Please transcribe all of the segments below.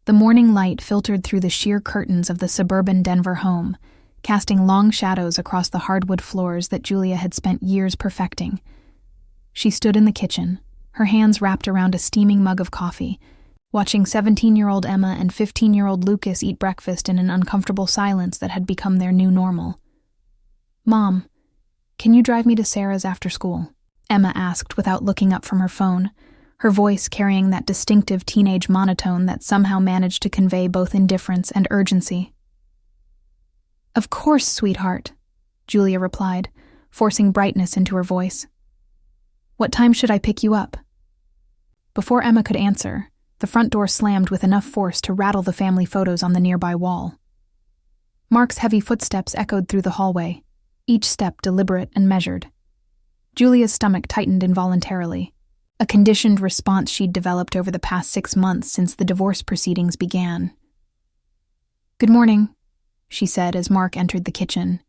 The morning light filtered through the sheer curtains of the suburban Denver home, casting long shadows across the hardwood floors that Julia had spent years perfecting. She stood in the kitchen, her hands wrapped around a steaming mug of coffee, watching 17-year-old Emma and 15-year-old Lucas eat breakfast in an uncomfortable silence that had become their new normal. "Mom, can you drive me to Sarah's after school?" Emma asked without looking up from her phone, her voice carrying that distinctive teenage monotone that somehow managed to convey both indifference and urgency. "Of course, sweetheart," Julia replied, forcing brightness into her voice. "What time should I pick you up?" Before Emma could answer, the front door slammed with enough force to rattle the family photos on the nearby wall. Mark's heavy footsteps echoed through the hallway, each step deliberate and measured. Julia's stomach tightened involuntarily, a conditioned response she'd developed over the past 6 months since the divorce proceedings began. "Good morning," she said as Mark entered the kitchen,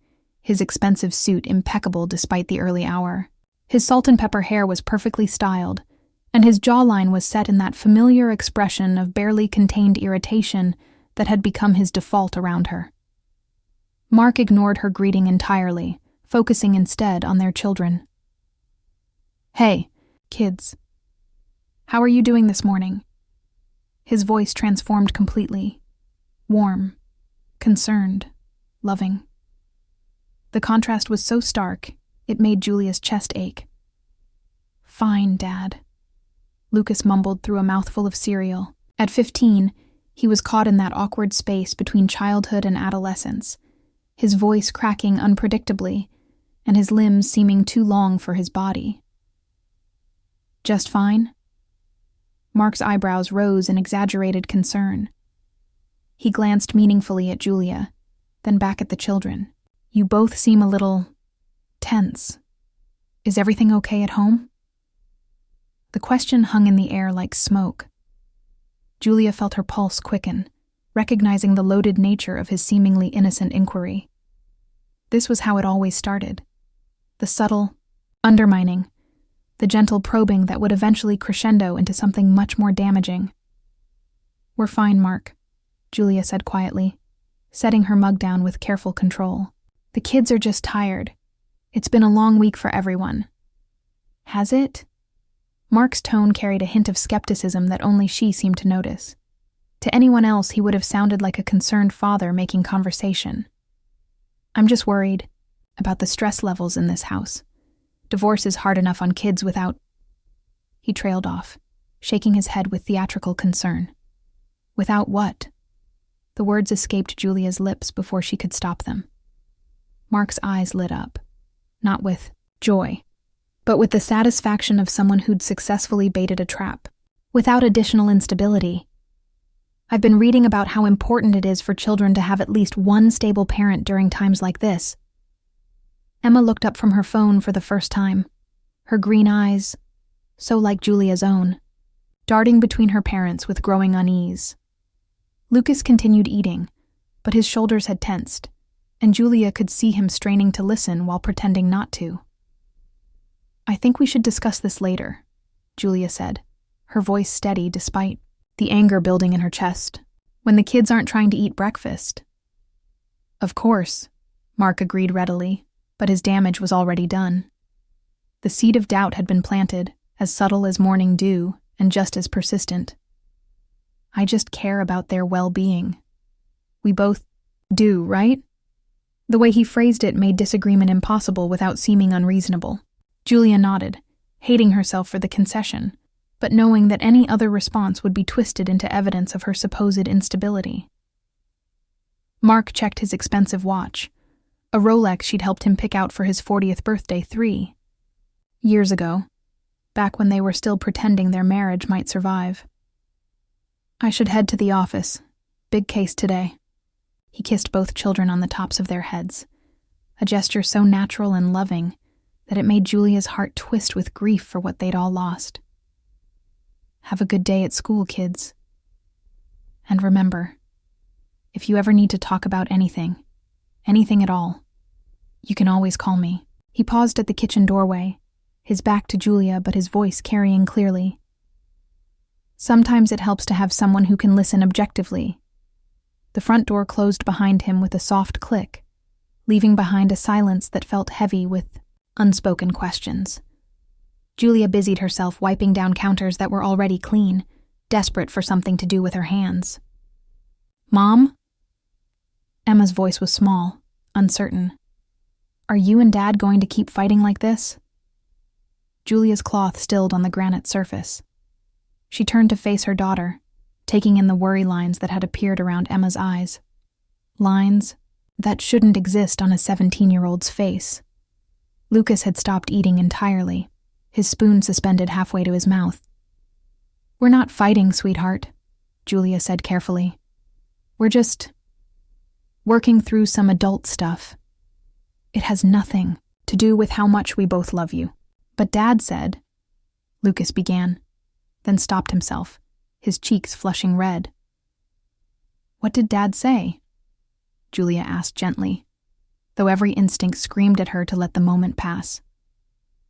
his expensive suit impeccable despite the early hour. His salt and pepper hair was perfectly styled, and his jawline was set in that familiar expression of barely contained irritation that had become his default around her. Mark ignored her greeting entirely, focusing instead on their children. "Hey, kids. How are you doing this morning?" His voice transformed completely. Warm, concerned, loving. The contrast was so stark, it made Julia's chest ache. "Fine, Dad," Lucas mumbled through a mouthful of cereal. At 15, he was caught in that awkward space between childhood and adolescence, his voice cracking unpredictably, and his limbs seeming too long for his body. "Just fine?" Mark's eyebrows rose in exaggerated concern. He glanced meaningfully at Julia, then back at the children. "You both seem a little tense. Is everything okay at home?" The question hung in the air like smoke. Julia felt her pulse quicken, recognizing the loaded nature of his seemingly innocent inquiry. This was how it always started. The subtle, undermining, the gentle probing that would eventually crescendo into something much more damaging. "We're fine, Mark," Julia said quietly, setting her mug down with careful control. "The kids are just tired. It's been a long week for everyone." "Has it?" Mark's tone carried a hint of skepticism that only she seemed to notice. To anyone else, he would have sounded like a concerned father making conversation. "I'm just worried about the stress levels in this house. Divorce is hard enough on kids without—" He trailed off, shaking his head with theatrical concern. "Without what?" The words escaped Julia's lips before she could stop them. Mark's eyes lit up, not with joy, but with the satisfaction of someone who'd successfully baited a trap. "Without additional instability. I've been reading about how important it is for children to have at least one stable parent during times like this." Emma looked up from her phone for the first time, her green eyes, so like Julia's own, darting between her parents with growing unease. Lucas continued eating, but his shoulders had tensed, and Julia could see him straining to listen while pretending not to. "I think we should discuss this later," Julia said, her voice steady despite the anger building in her chest. "When the kids aren't trying to eat breakfast." "Of course," Mark agreed readily, but his damage was already done. The seed of doubt had been planted, as subtle as morning dew and just as persistent. "I just care about their well-being. We both do, right?" The way he phrased it made disagreement impossible without seeming unreasonable. Julia nodded, hating herself for the concession, but knowing that any other response would be twisted into evidence of her supposed instability. Mark checked his expensive watch, a Rolex she'd helped him pick out for his 40th birthday 3 years ago, back when they were still pretending their marriage might survive. "I should head to the office. Big case today." He kissed both children on the tops of their heads, a gesture so natural and loving that it made Julia's heart twist with grief for what they'd all lost. "Have a good day at school, kids. And remember, if you ever need to talk about anything at all, you can always call me." He paused at the kitchen doorway, his back to Julia but his voice carrying clearly. Sometimes it helps to have someone who can listen objectively. The front door closed behind him with a soft click, leaving behind a silence that felt heavy with unspoken questions. Julia busied herself wiping down counters that were already clean, desperate for something to do with her hands. "Mom?" Emma's voice was small, uncertain. "Are you and Dad going to keep fighting like this?" Julia's cloth stilled on the granite surface. She turned to face her daughter, taking in the worry lines that had appeared around Emma's eyes. Lines that shouldn't exist on a 17-year-old's face. Lucas had stopped eating entirely, his spoon suspended halfway to his mouth. "We're not fighting, sweetheart," Julia said carefully. "We're just working through some adult stuff. It has nothing to do with how much we both love you." "But Dad said," Lucas began, then stopped himself, his cheeks flushing red. "What did Dad say?" Julia asked gently, though every instinct screamed at her to let the moment pass.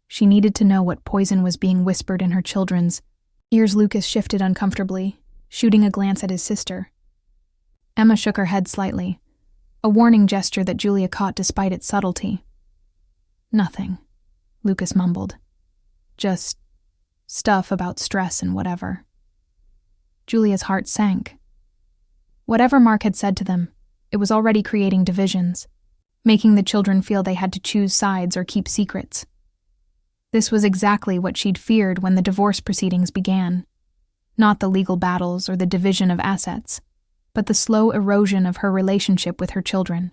She needed to know what poison was being whispered in her children's ears. Lucas shifted uncomfortably, shooting a glance at his sister. Emma shook her head slightly, a warning gesture that Julia caught despite its subtlety. "Nothing," Lucas mumbled. "Just stuff about stress and whatever." Julia's heart sank. Whatever Mark had said to them, it was already creating divisions, making the children feel they had to choose sides or keep secrets. This was exactly what she'd feared when the divorce proceedings began. Not the legal battles or the division of assets, but the slow erosion of her relationship with her children.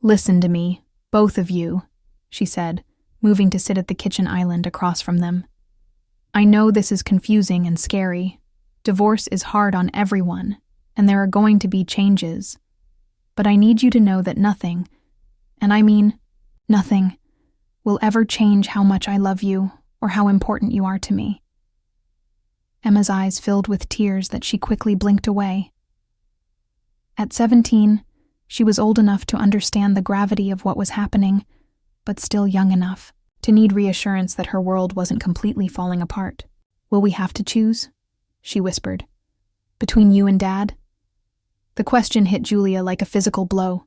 "Listen to me, both of you," she said, moving to sit at the kitchen island across from them. "I know this is confusing and scary. Divorce is hard on everyone, and there are going to be changes. But I need you to know that nothing, and I mean nothing, will ever change how much I love you or how important you are to me." Emma's eyes filled with tears that she quickly blinked away. At 17, she was old enough to understand the gravity of what was happening, but still young enough to need reassurance that her world wasn't completely falling apart. "Will we have to choose?" she whispered. "Between you and Dad?" The question hit Julia like a physical blow.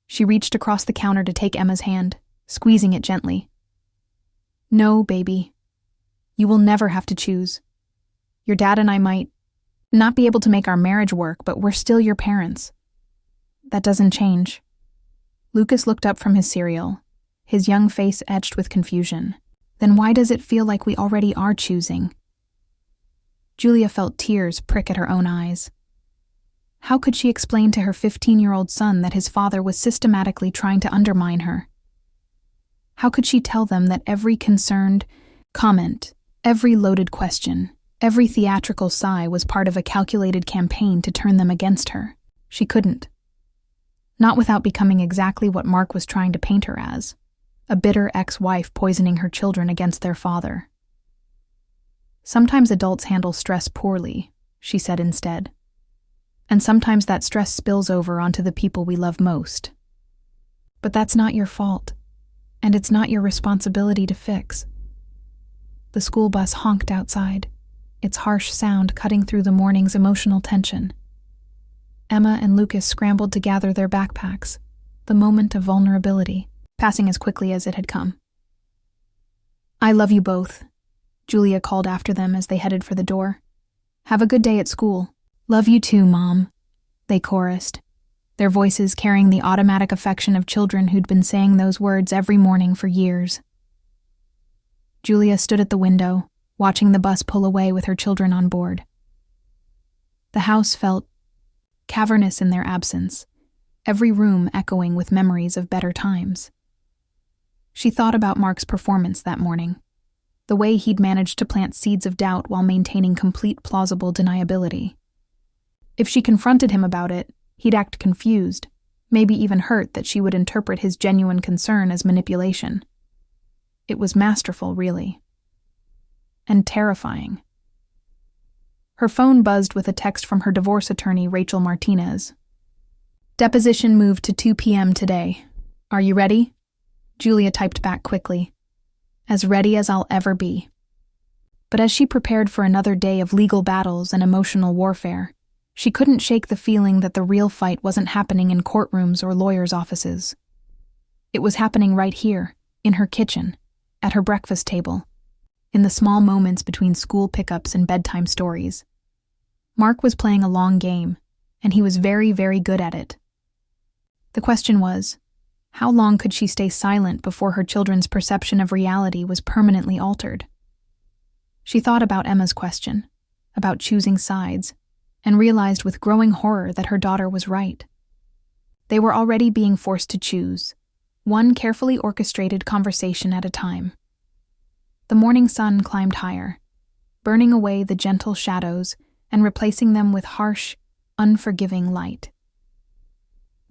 She reached across the counter to take Emma's hand, squeezing it gently. "No, baby. You will never have to choose. Your dad and I might not be able to make our marriage work, but we're still your parents. That doesn't change." Lucas looked up from his cereal, his young face etched with confusion. "Then why does it feel like we already are choosing?" Julia felt tears prick at her own eyes. How could she explain to her 15-year-old son that his father was systematically trying to undermine her? How could she tell them that every concerned comment, every loaded question, every theatrical sigh was part of a calculated campaign to turn them against her? She couldn't. Not without becoming exactly what Mark was trying to paint her as, a bitter ex-wife poisoning her children against their father. "Sometimes adults handle stress poorly," she said instead. "And sometimes that stress spills over onto the people we love most. But that's not your fault, and it's not your responsibility to fix." The school bus honked outside, its harsh sound cutting through the morning's emotional tension. Emma and Lucas scrambled to gather their backpacks, the moment of vulnerability passing as quickly as it had come. "I love you both," Julia called after them as they headed for the door. "Have a good day at school." "Love you too, Mom," they chorused, their voices carrying the automatic affection of children who'd been saying those words every morning for years. Julia stood at the window, watching the bus pull away with her children on board. The house felt cavernous in their absence, every room echoing with memories of better times. She thought about Mark's performance that morning, the way he'd managed to plant seeds of doubt while maintaining complete plausible deniability. If she confronted him about it, he'd act confused, maybe even hurt that she would interpret his genuine concern as manipulation. It was masterful, really. And terrifying. Her phone buzzed with a text from her divorce attorney, Rachel Martinez. "Deposition moved to 2 p.m. today. Are you ready?" Julia typed back quickly. "As ready as I'll ever be." But as she prepared for another day of legal battles and emotional warfare, she couldn't shake the feeling that the real fight wasn't happening in courtrooms or lawyers' offices. It was happening right here, in her kitchen, at her breakfast table, in the small moments between school pickups and bedtime stories. Mark was playing a long game, and he was very, very good at it. The question was, how long could she stay silent before her children's perception of reality was permanently altered? She thought about Emma's question, about choosing sides, and realized with growing horror that her daughter was right. They were already being forced to choose, one carefully orchestrated conversation at a time. The morning sun climbed higher, burning away the gentle shadows and replacing them with harsh, unforgiving light.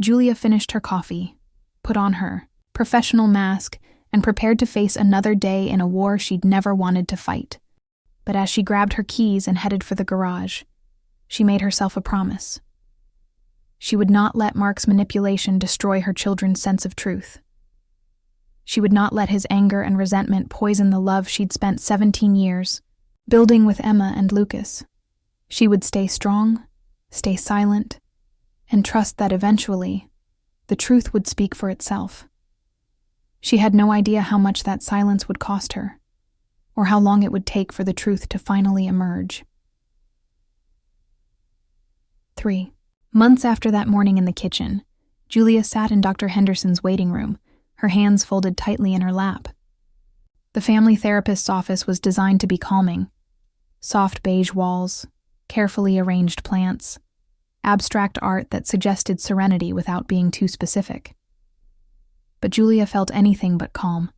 Julia finished her coffee, put on her professional mask, and prepared to face another day in a war she'd never wanted to fight. But as she grabbed her keys and headed for the garage, she made herself a promise. She would not let Mark's manipulation destroy her children's sense of truth. She would not let his anger and resentment poison the love she'd spent 17 years building with Emma and Lucas. She would stay strong, stay silent, and trust that eventually the truth would speak for itself. She had no idea how much that silence would cost her, or how long it would take for the truth to finally emerge. 3. Months after that morning in the kitchen, Julia sat in Dr. Henderson's waiting room, her hands folded tightly in her lap. The family therapist's office was designed to be calming. Soft beige walls, carefully arranged plants, abstract art that suggested serenity without being too specific. But Julia felt anything but calm.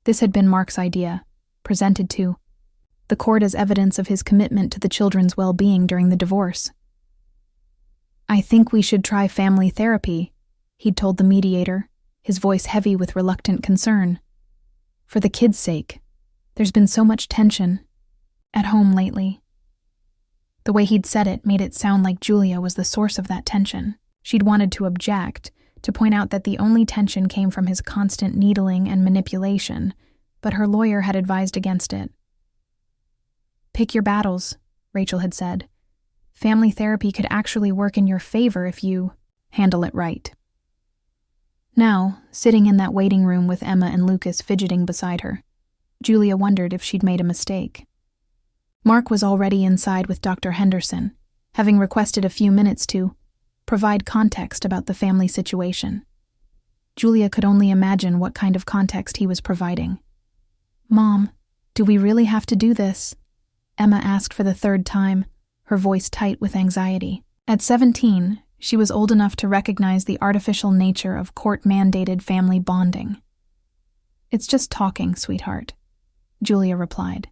This had been Mark's idea, presented to the court as evidence of his commitment to the children's well-being during the divorce. "I think we should try family therapy," he'd told the mediator, his voice heavy with reluctant concern. "For the kids' sake. There's been so much tension at home lately." The way he'd said it made it sound like Julia was the source of that tension. She'd wanted to object, to point out that the only tension came from his constant needling and manipulation, but her lawyer had advised against it. "Pick your battles," Rachel had said. "Family therapy could actually work in your favor if you handle it right." Now, sitting in that waiting room with Emma and Lucas fidgeting beside her, Julia wondered if she'd made a mistake. Mark was already inside with Dr. Henderson, having requested a few minutes to provide context about the family situation. Julia could only imagine what kind of context he was providing. "Mom, do we really have to do this?" Emma asked for the third time, her voice tight with anxiety. At 17, she was old enough to recognize the artificial nature of court-mandated family bonding. "It's just talking, sweetheart," Julia replied,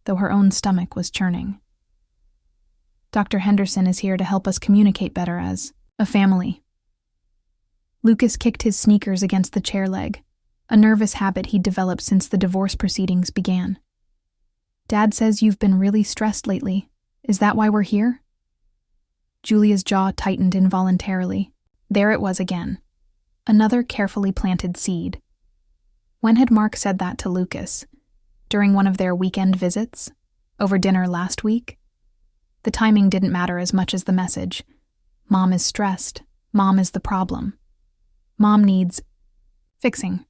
though her own stomach was churning. "Dr. Henderson is here to help us communicate better as a family." Lucas kicked his sneakers against the chair leg, a nervous habit he'd developed since the divorce proceedings began. "Dad says you've been really stressed lately. Is that why we're here?" Julia's jaw tightened involuntarily. There it was again. Another carefully planted seed. When had Mark said that to Lucas? During one of their weekend visits? Over dinner last week? The timing didn't matter as much as the message. Mom is stressed. Mom is the problem. Mom needs fixing.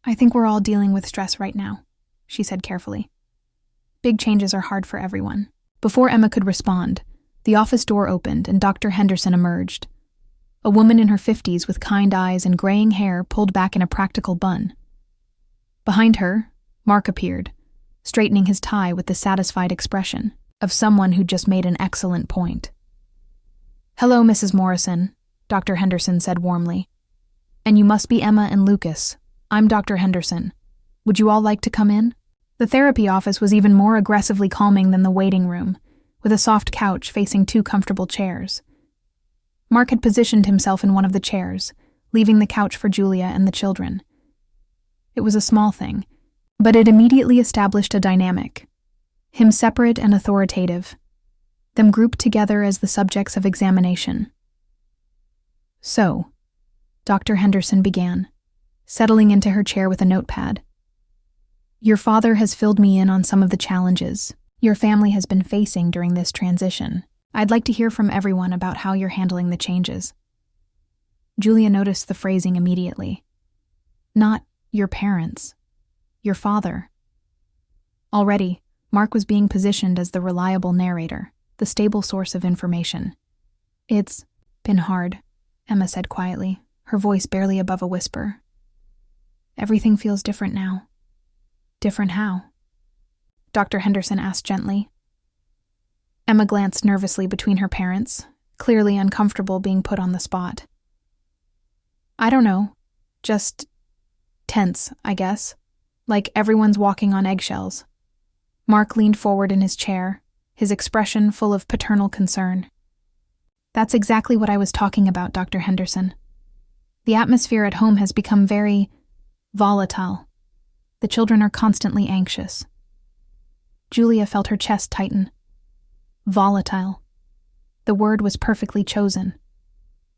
"I think we're all dealing with stress right now," she said carefully. "Big changes are hard for everyone." Before Emma could respond, the office door opened and Dr. Henderson emerged. A woman in her 50s with kind eyes and graying hair pulled back in a practical bun. Behind her, Mark appeared, straightening his tie with the satisfied expression of someone who'd just made an excellent point. "Hello, Mrs. Morrison," Dr. Henderson said warmly. "And you must be Emma and Lucas. I'm Dr. Henderson. Would you all like to come in?" The therapy office was even more aggressively calming than the waiting room, with a soft couch facing 2 comfortable chairs. Mark had positioned himself in one of the chairs, leaving the couch for Julia and the children. It was a small thing, but it immediately established a dynamic. Him separate and authoritative, them grouped together as the subjects of examination. "So," Dr. Henderson began, settling into her chair with a notepad. Your father has filled me in on some of the challenges your family has been facing during this transition. I'd like to hear from everyone about how you're handling the changes. Julia noticed the phrasing immediately. Not your parents, your father. Already, Mark was being positioned as the reliable narrator, the stable source of information. It's been hard, Emma said quietly, her voice barely above a whisper. Everything feels different now. Different how? Dr. Henderson asked gently. Emma glanced nervously between her parents, clearly uncomfortable being put on the spot. I don't know. Just tense, I guess. Like everyone's walking on eggshells. Mark leaned forward in his chair, his expression full of paternal concern. That's exactly what I was talking about, Dr. Henderson. The atmosphere at home has become very volatile. The children are constantly anxious. Julia felt her chest tighten. Volatile. The word was perfectly chosen,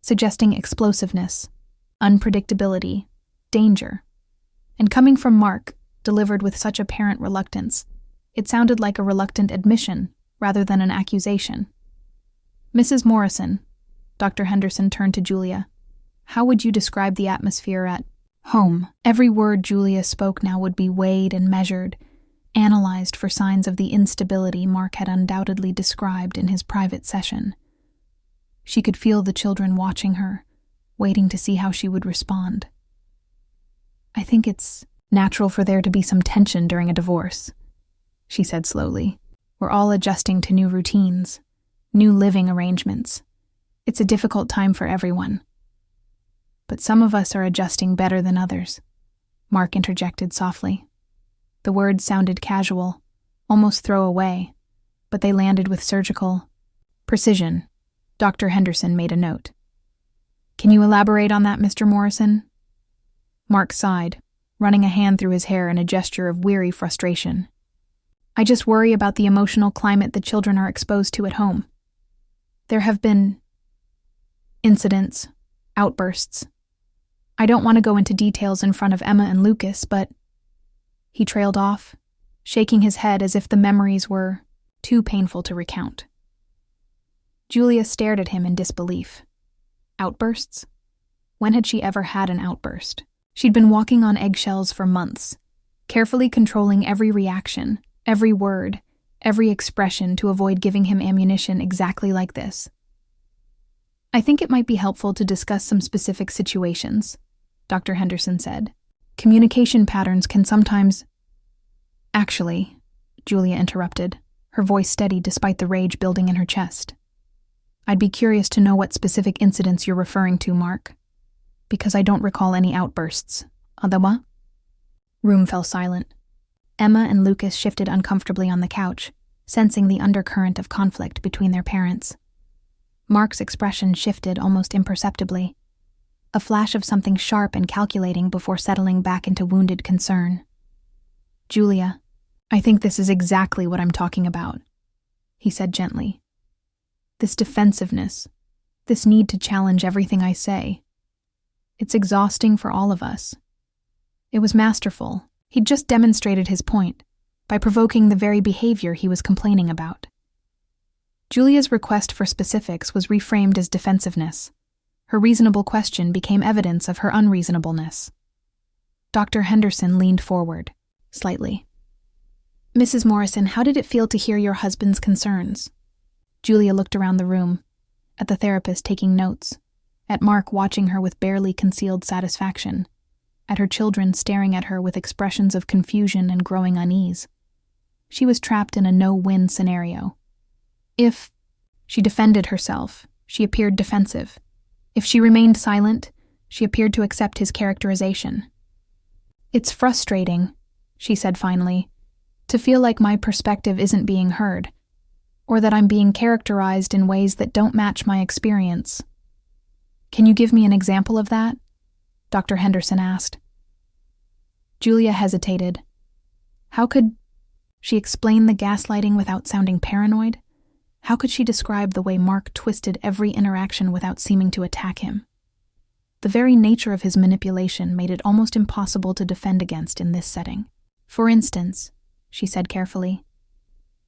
suggesting explosiveness, unpredictability, danger. And coming from Mark, delivered with such apparent reluctance, it sounded like a reluctant admission rather than an accusation. Mrs. Morrison, Dr. Henderson turned to Julia. How would you describe the atmosphere at home? Every word Julia spoke now would be weighed and measured, analyzed for signs of the instability Mark had undoubtedly described in his private session. She could feel the children watching her, waiting to see how she would respond. I think it's natural for there to be some tension during a divorce, she said slowly. We're all adjusting to new routines, new living arrangements. It's a difficult time for everyone. But some of us are adjusting better than others, Mark interjected softly. The words sounded casual, almost throwaway, but they landed with surgical precision. Dr. Henderson made a note. Can you elaborate on that, Mr. Morrison? Mark sighed, running a hand through his hair in a gesture of weary frustration. I just worry about the emotional climate the children are exposed to at home. There have been incidents, outbursts. I don't want to go into details in front of Emma and Lucas, but he trailed off, shaking his head as if the memories were too painful to recount. Julia stared at him in disbelief. Outbursts? When had she ever had an outburst? She'd been walking on eggshells for months, carefully controlling every reaction, every word, every expression to avoid giving him ammunition exactly like this. I think it might be helpful to discuss some specific situations, Dr. Henderson said. Communication patterns can sometimes... Actually, Julia interrupted, her voice steady despite the rage building in her chest. I'd be curious to know what specific incidents you're referring to, Mark, because I don't recall any outbursts. Otherwise? Room fell silent. Emma and Lucas shifted uncomfortably on the couch, sensing the undercurrent of conflict between their parents. Mark's expression shifted almost imperceptibly, a flash of something sharp and calculating before settling back into wounded concern. Julia, I think this is exactly what I'm talking about, he said gently. This defensiveness, this need to challenge everything I say. It's exhausting for all of us. It was masterful. He'd just demonstrated his point by provoking the very behavior he was complaining about. Julia's request for specifics was reframed as defensiveness. Her reasonable question became evidence of her unreasonableness. Dr. Henderson leaned forward, slightly. Mrs. Morrison, how did it feel to hear your husband's concerns? Julia looked around the room, at the therapist taking notes, at Mark watching her with barely concealed satisfaction, at her children staring at her with expressions of confusion and growing unease. She was trapped in a no-win scenario. If she defended herself, she appeared defensive. If she remained silent, she appeared to accept his characterization. It's frustrating, she said finally, to feel like my perspective isn't being heard, or that I'm being characterized in ways that don't match my experience. Can you give me an example of that? Dr. Henderson asked. Julia hesitated. How could she explain the gaslighting without sounding paranoid? How could she describe the way Mark twisted every interaction without seeming to attack him? The very nature of his manipulation made it almost impossible to defend against in this setting. For instance, she said carefully,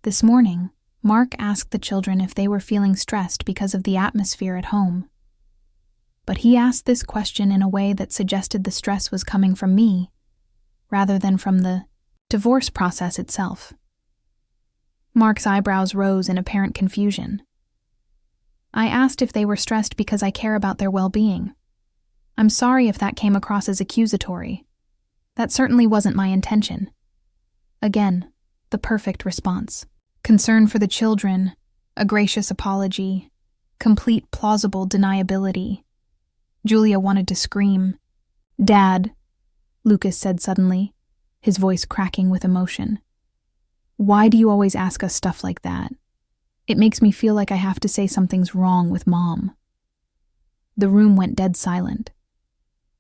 this morning, Mark asked the children if they were feeling stressed because of the atmosphere at home. But he asked this question in a way that suggested the stress was coming from me, rather than from the divorce process itself. Mark's eyebrows rose in apparent confusion. I asked if they were stressed because I care about their well-being. I'm sorry if that came across as accusatory. That certainly wasn't my intention. Again, the perfect response. Concern for the children, a gracious apology, complete plausible deniability. Julia wanted to scream. Dad, Lucas said suddenly, his voice cracking with emotion. Why do you always ask us stuff like that? It makes me feel like I have to say something's wrong with Mom. The room went dead silent.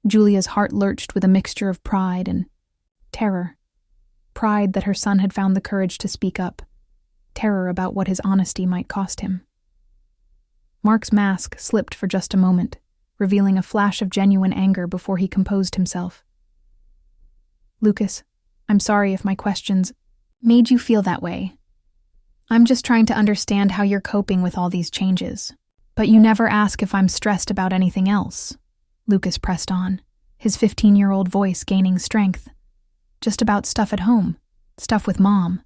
Julia's heart lurched with a mixture of pride and terror. Pride that her son had found the courage to speak up. Terror about what his honesty might cost him. Mark's mask slipped for just a moment, revealing a flash of genuine anger before he composed himself. Lucas, I'm sorry if my questions made you feel that way. I'm just trying to understand how you're coping with all these changes. But you never ask if I'm stressed about anything else. Lucas pressed on, his 15-year-old voice gaining strength. Just about stuff at home, stuff with Mom.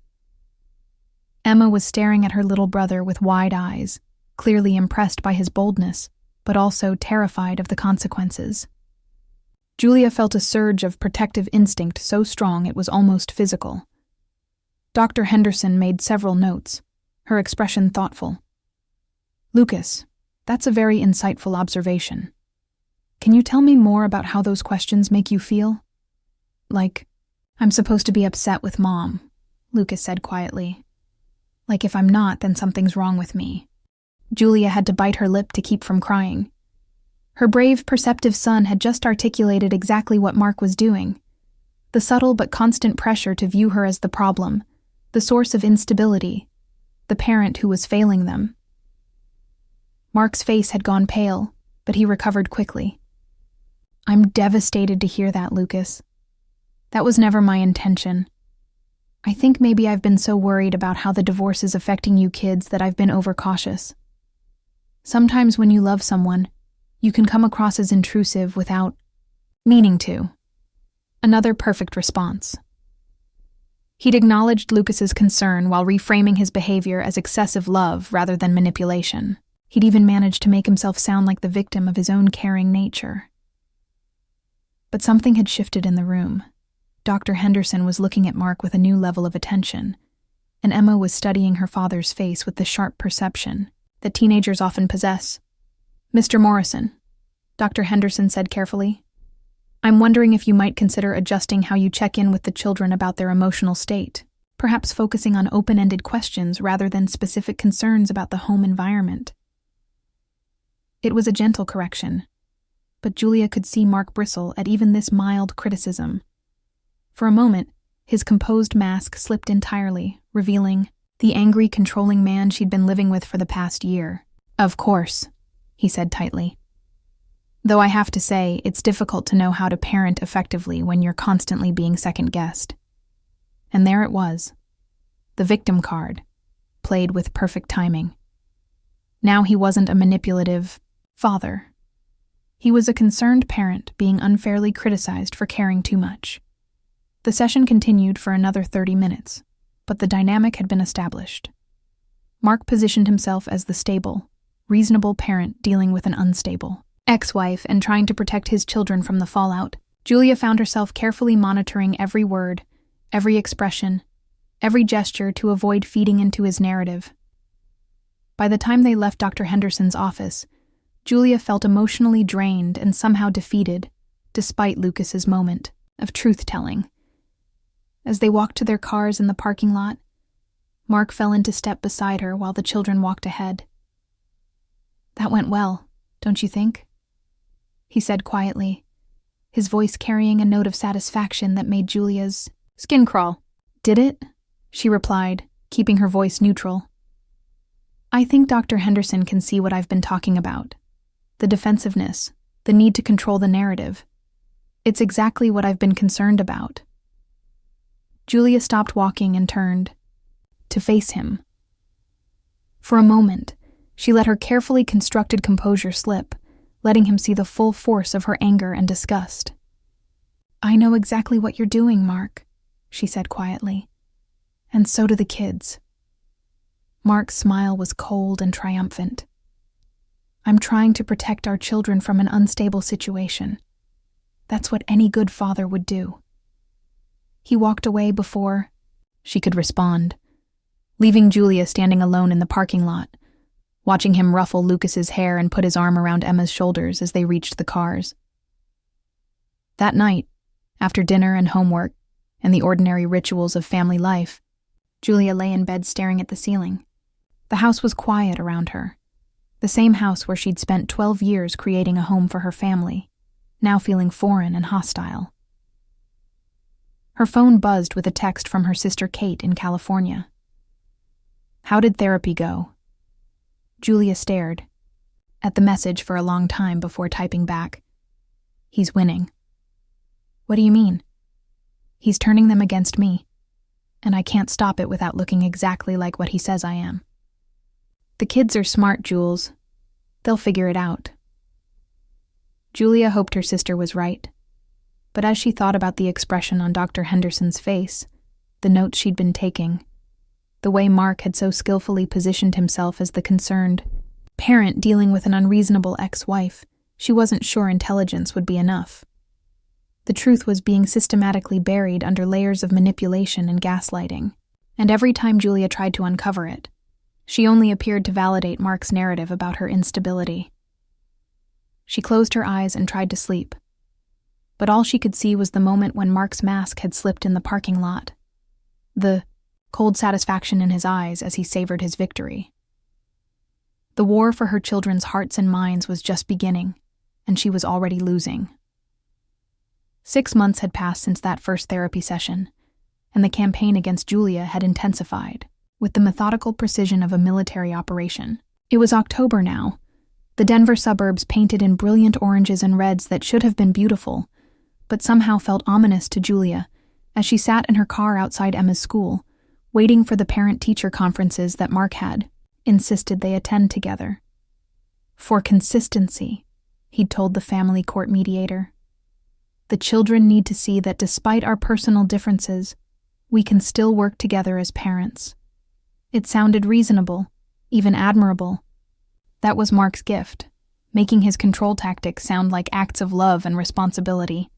Emma was staring at her little brother with wide eyes, clearly impressed by his boldness, but also terrified of the consequences. Julia felt a surge of protective instinct so strong it was almost physical. Dr. Henderson made several notes, her expression thoughtful. Lucas, that's a very insightful observation. Can you tell me more about how those questions make you feel? Like, I'm supposed to be upset with Mom, Lucas said quietly. Like if I'm not, then something's wrong with me. Julia had to bite her lip to keep from crying. Her brave, perceptive son had just articulated exactly what Mark was doing. The subtle but constant pressure to view her as the problem, the source of instability, the parent who was failing them. Mark's face had gone pale, but he recovered quickly. I'm devastated to hear that, Lucas. That was never my intention. I think maybe I've been so worried about how the divorce is affecting you kids that I've been overcautious. Sometimes when you love someone, you can come across as intrusive without meaning to. Another perfect response. He'd acknowledged Lucas's concern while reframing his behavior as excessive love rather than manipulation. He'd even managed to make himself sound like the victim of his own caring nature. But something had shifted in the room. Dr. Henderson was looking at Mark with a new level of attention, and Emma was studying her father's face with the sharp perception that teenagers often possess. Mr. Morrison, Dr. Henderson said carefully, I'm wondering if you might consider adjusting how you check in with the children about their emotional state, perhaps focusing on open-ended questions rather than specific concerns about the home environment. It was a gentle correction, but Julia could see Mark bristle at even this mild criticism. For a moment, his composed mask slipped entirely, revealing the angry, controlling man she'd been living with for the past year. Of course, he said tightly. Though I have to say, it's difficult to know how to parent effectively when you're constantly being second-guessed. And there it was. The victim card, played with perfect timing. Now he wasn't a manipulative father. He was a concerned parent being unfairly criticized for caring too much. The session continued for another 30 minutes, but the dynamic had been established. Mark positioned himself as the stable, reasonable parent dealing with an unstable ex-wife and trying to protect his children from the fallout. Julia found herself carefully monitoring every word, every expression, every gesture to avoid feeding into his narrative. By the time they left Dr. Henderson's office, Julia felt emotionally drained and somehow defeated, despite Lucas's moment of truth-telling. As they walked to their cars in the parking lot, Mark fell into step beside her while the children walked ahead. That went well, don't you think? He said quietly, his voice carrying a note of satisfaction that made Julia's skin crawl. Did it? She replied, keeping her voice neutral. I think Dr. Henderson can see what I've been talking about. The defensiveness, the need to control the narrative. It's exactly what I've been concerned about. Julia stopped walking and turned to face him. For a moment, she let her carefully constructed composure slip, letting him see the full force of her anger and disgust. "I know exactly what you're doing, Mark," she said quietly. "And so do the kids." Mark's smile was cold and triumphant. "I'm trying to protect our children from an unstable situation. That's what any good father would do." He walked away before she could respond, leaving Julia standing alone in the parking lot, watching him ruffle Lucas's hair and put his arm around Emma's shoulders as they reached the cars. That night, after dinner and homework and the ordinary rituals of family life, Julia lay in bed staring at the ceiling. The house was quiet around her, the same house where she'd spent 12 years creating a home for her family, now feeling foreign and hostile. Her phone buzzed with a text from her sister Kate in California. "How did therapy go?" Julia stared at the message for a long time before typing back, "He's winning." "What do you mean?" "He's turning them against me, and I can't stop it without looking exactly like what he says I am." "The kids are smart, Jules. They'll figure it out." Julia hoped her sister was right, but as she thought about the expression on Dr. Henderson's face, the notes she'd been taking, the way Mark had so skillfully positioned himself as the concerned parent dealing with an unreasonable ex-wife, she wasn't sure intelligence would be enough. The truth was being systematically buried under layers of manipulation and gaslighting, and every time Julia tried to uncover it, she only appeared to validate Mark's narrative about her instability. She closed her eyes and tried to sleep, but all she could see was the moment when Mark's mask had slipped in the parking lot, the cold satisfaction in his eyes as he savored his victory. The war for her children's hearts and minds was just beginning, and she was already losing. 6 months had passed since that first therapy session, and the campaign against Julia had intensified, with the methodical precision of a military operation. It was October now, the Denver suburbs painted in brilliant oranges and reds that should have been beautiful, but somehow felt ominous to Julia as she sat in her car outside Emma's school, waiting for the parent-teacher conferences that Mark had insisted they attend together. "For consistency," he'd told the family court mediator. "The children need to see that despite our personal differences, we can still work together as parents." It sounded reasonable, even admirable. That was Mark's gift, making his control tactics sound like acts of love and responsibility.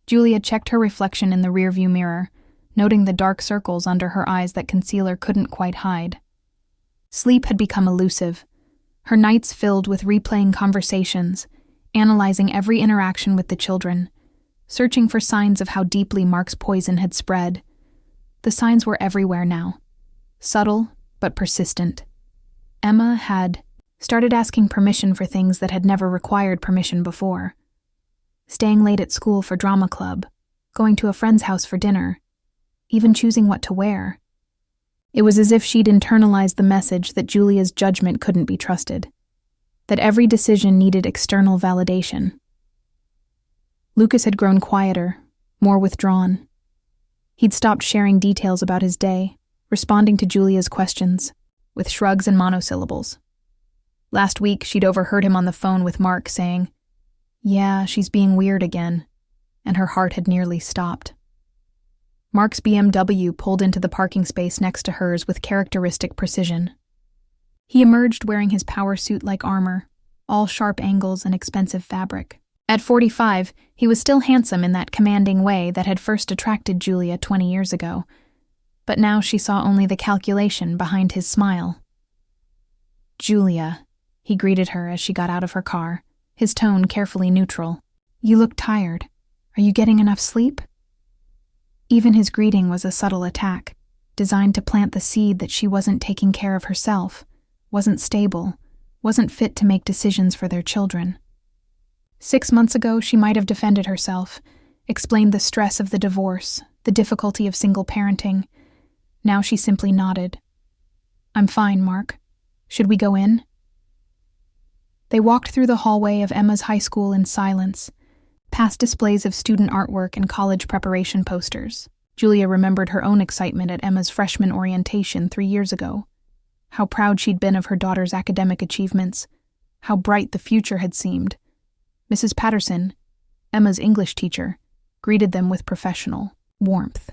Julia checked her reflection in the rearview mirror, noting the dark circles under her eyes that concealer couldn't quite hide. Sleep had become elusive, her nights filled with replaying conversations, analyzing every interaction with the children, searching for signs of how deeply Mark's poison had spread. The signs were everywhere now, subtle but persistent. Emma had started asking permission for things that had never required permission before. Staying late at school for drama club, going to a friend's house for dinner, even choosing what to wear. It was as if she'd internalized the message that Julia's judgment couldn't be trusted, that every decision needed external validation. Lucas had grown quieter, more withdrawn. He'd stopped sharing details about his day, responding to Julia's questions with shrugs and monosyllables. Last week, she'd overheard him on the phone with Mark saying, "Yeah, she's being weird again," and her heart had nearly stopped. Mark's BMW pulled into the parking space next to hers with characteristic precision. He emerged wearing his power suit-like armor, all sharp angles and expensive fabric. At 45, he was still handsome in that commanding way that had first attracted Julia 20 years ago, but now she saw only the calculation behind his smile. "Julia," he greeted her as she got out of her car, his tone carefully neutral. "You look tired. Are you getting enough sleep?" Even his greeting was a subtle attack, designed to plant the seed that she wasn't taking care of herself, wasn't stable, wasn't fit to make decisions for their children. 6 months ago, she might have defended herself, explained the stress of the divorce, the difficulty of single parenting. Now she simply nodded. "I'm fine, Mark. Should we go in?" They walked through the hallway of Emma's high school in silence, past displays of student artwork and college preparation posters. Julia remembered her own excitement at Emma's freshman orientation 3 years ago. How proud she'd been of her daughter's academic achievements, how bright the future had seemed. Mrs. Patterson, Emma's English teacher, greeted them with professional warmth.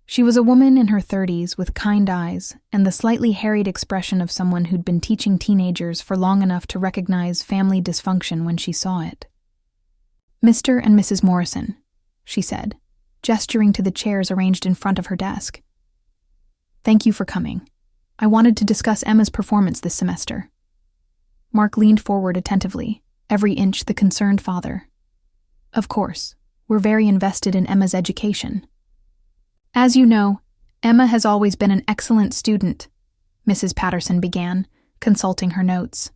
She was a woman in her 30s with kind eyes and the slightly harried expression of someone who'd been teaching teenagers for long enough to recognize family dysfunction when she saw it. "Mr. and Mrs. Morrison," she said, gesturing to the chairs arranged in front of her desk. "Thank you for coming. I wanted to discuss Emma's performance this semester." Mark leaned forward attentively, every inch the concerned father. "Of course, we're very invested in Emma's education. As you know, Emma has always been an excellent student," Mrs. Patterson began, consulting her notes.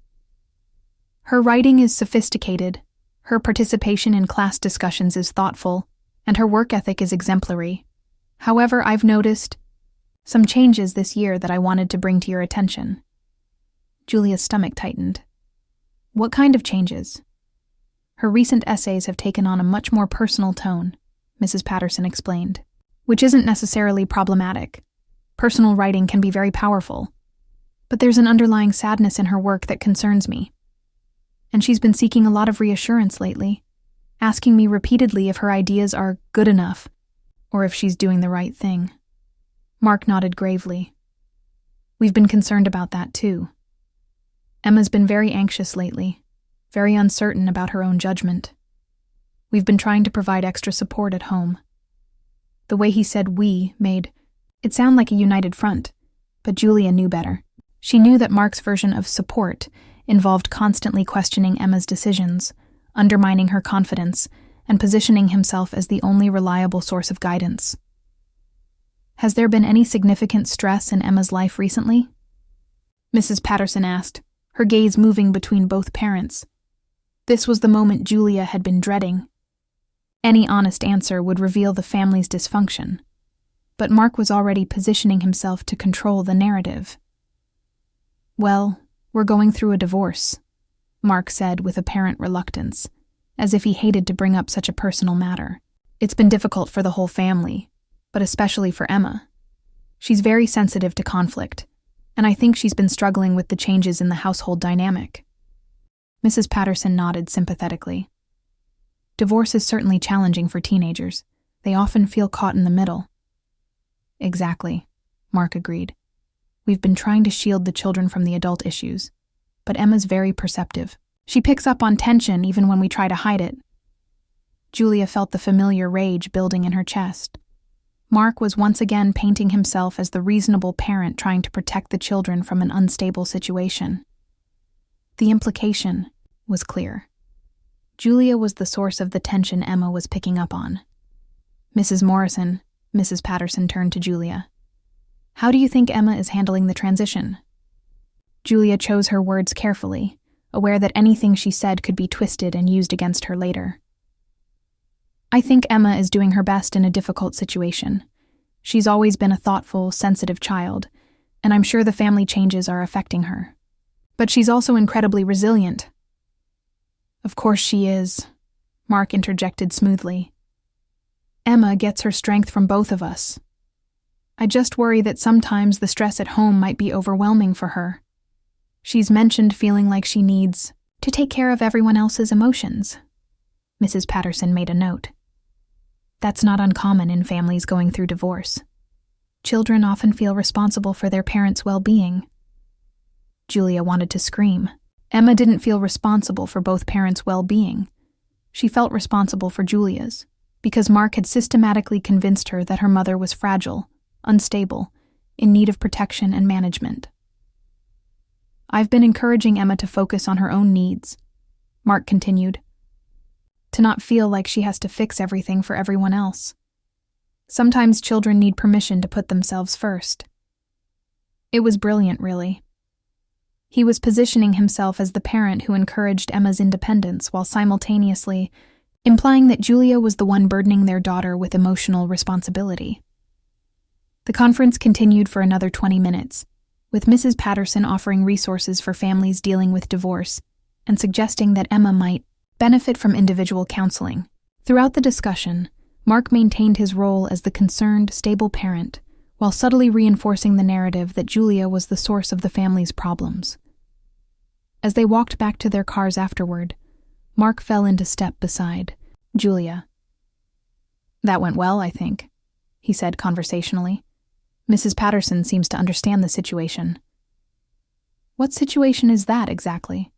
"Her writing is sophisticated, her participation in class discussions is thoughtful, and her work ethic is exemplary. However, I've noticed some changes this year that I wanted to bring to your attention." Julia's stomach tightened. "What kind of changes?" "Her recent essays have taken on a much more personal tone," Mrs. Patterson explained, "which isn't necessarily problematic. Personal writing can be very powerful. But there's an underlying sadness in her work that concerns me. And she's been seeking a lot of reassurance lately, asking me repeatedly if her ideas are good enough, or if she's doing the right thing." Mark nodded gravely. "We've been concerned about that too. Emma's been very anxious lately, very uncertain about her own judgment. We've been trying to provide extra support at home." The way he said "we" made it sound like a united front, but Julia knew better. She knew that Mark's version of support involved constantly questioning Emma's decisions, undermining her confidence, and positioning himself as the only reliable source of guidance. "Has there been any significant stress in Emma's life recently?" Mrs. Patterson asked, her gaze moving between both parents. This was the moment Julia had been dreading. Any honest answer would reveal the family's dysfunction, but Mark was already positioning himself to control the narrative. "Well, we're going through a divorce," Mark said with apparent reluctance, as if he hated to bring up such a personal matter. "It's been difficult for the whole family, but especially for Emma. She's very sensitive to conflict, and I think she's been struggling with the changes in the household dynamic." Mrs. Patterson nodded sympathetically. "Divorce is certainly challenging for teenagers. They often feel caught in the middle." "Exactly," Mark agreed. "We've been trying to shield the children from the adult issues, but Emma's very perceptive. She picks up on tension even when we try to hide it." Julia felt the familiar rage building in her chest. Mark was once again painting himself as the reasonable parent trying to protect the children from an unstable situation. The implication was clear. Julia was the source of the tension Emma was picking up on. "Mrs. Morrison," Mrs. Patterson turned to Julia. "How do you think Emma is handling the transition?" Julia chose her words carefully, aware that anything she said could be twisted and used against her later. "I think Emma is doing her best in a difficult situation. She's always been a thoughtful, sensitive child, and I'm sure the family changes are affecting her. But she's also incredibly resilient." "Of course she is," Mark interjected smoothly. "Emma gets her strength from both of us. I just worry that sometimes the stress at home might be overwhelming for her. She's mentioned feeling like she needs to take care of everyone else's emotions." Mrs. Patterson made a note. "That's not uncommon in families going through divorce. Children often feel responsible for their parents' well-being." Julia wanted to scream. Emma didn't feel responsible for both parents' well-being. She felt responsible for Julia's, because Mark had systematically convinced her that her mother was fragile, unstable, in need of protection and management. "I've been encouraging Emma to focus on her own needs," Mark continued, "to not feel like she has to fix everything for everyone else. Sometimes children need permission to put themselves first." It was brilliant, really. He was positioning himself as the parent who encouraged Emma's independence while simultaneously implying that Julia was the one burdening their daughter with emotional responsibility. The conference continued for another 20 minutes, with Mrs. Patterson offering resources for families dealing with divorce and suggesting that Emma might benefit from individual counseling. Throughout the discussion, Mark maintained his role as the concerned, stable parent, while subtly reinforcing the narrative that Julia was the source of the family's problems. As they walked back to their cars afterward, Mark fell into step beside Julia. "That went well, I think," he said conversationally. "Mrs. Patterson seems to understand the situation." "What situation is that exactly?"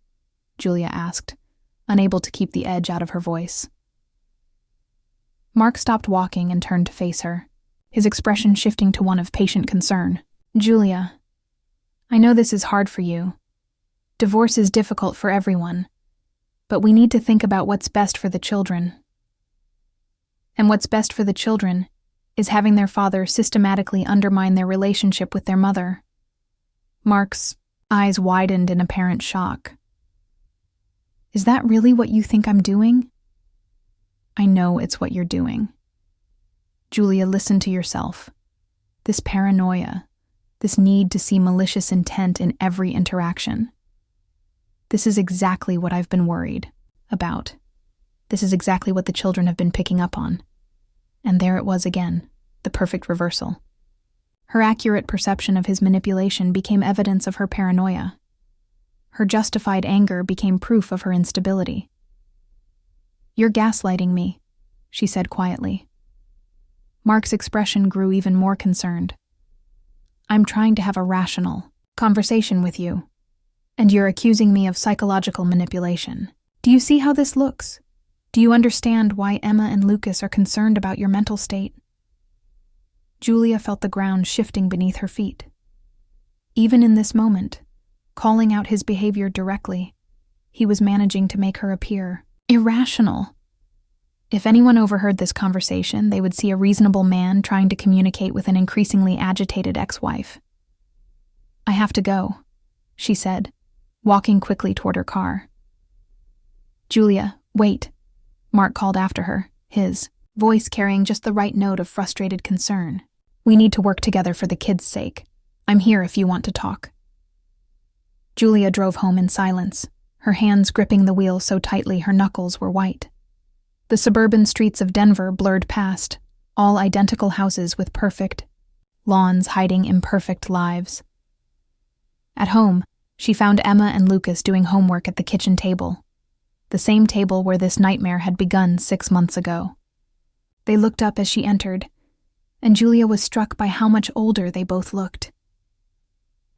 Julia asked, unable to keep the edge out of her voice. Mark stopped walking and turned to face her, his expression shifting to one of patient concern. "Julia, I know this is hard for you. Divorce is difficult for everyone, but we need to think about what's best for the children. And what's best for the children is having their father systematically undermine their relationship with their mother." Mark's eyes widened in apparent shock. "Is that really what you think I'm doing?" "I know it's what you're doing. Julia, listen to yourself. This paranoia, this need to see malicious intent in every interaction. This is exactly what I've been worried about. This is exactly what the children have been picking up on." And there it was again, the perfect reversal. Her accurate perception of his manipulation became evidence of her paranoia. Her justified anger became proof of her instability. "You're gaslighting me," she said quietly. Mark's expression grew even more concerned. "I'm trying to have a rational conversation with you, and you're accusing me of psychological manipulation. Do you see how this looks? Do you understand why Emma and Lucas are concerned about your mental state?" Julia felt the ground shifting beneath her feet. Even in this moment, calling out his behavior directly, he was managing to make her appear irrational. If anyone overheard this conversation, they would see a reasonable man trying to communicate with an increasingly agitated ex-wife. "I have to go," she said, walking quickly toward her car. "Julia, wait," Mark called after her, his voice carrying just the right note of frustrated concern. "We need to work together for the kids' sake. I'm here if you want to talk." Julia drove home in silence, her hands gripping the wheel so tightly her knuckles were white. The suburban streets of Denver blurred past, all identical houses with perfect lawns hiding imperfect lives. At home, she found Emma and Lucas doing homework at the kitchen table, the same table where this nightmare had begun 6 months ago. They looked up as she entered, and Julia was struck by how much older they both looked.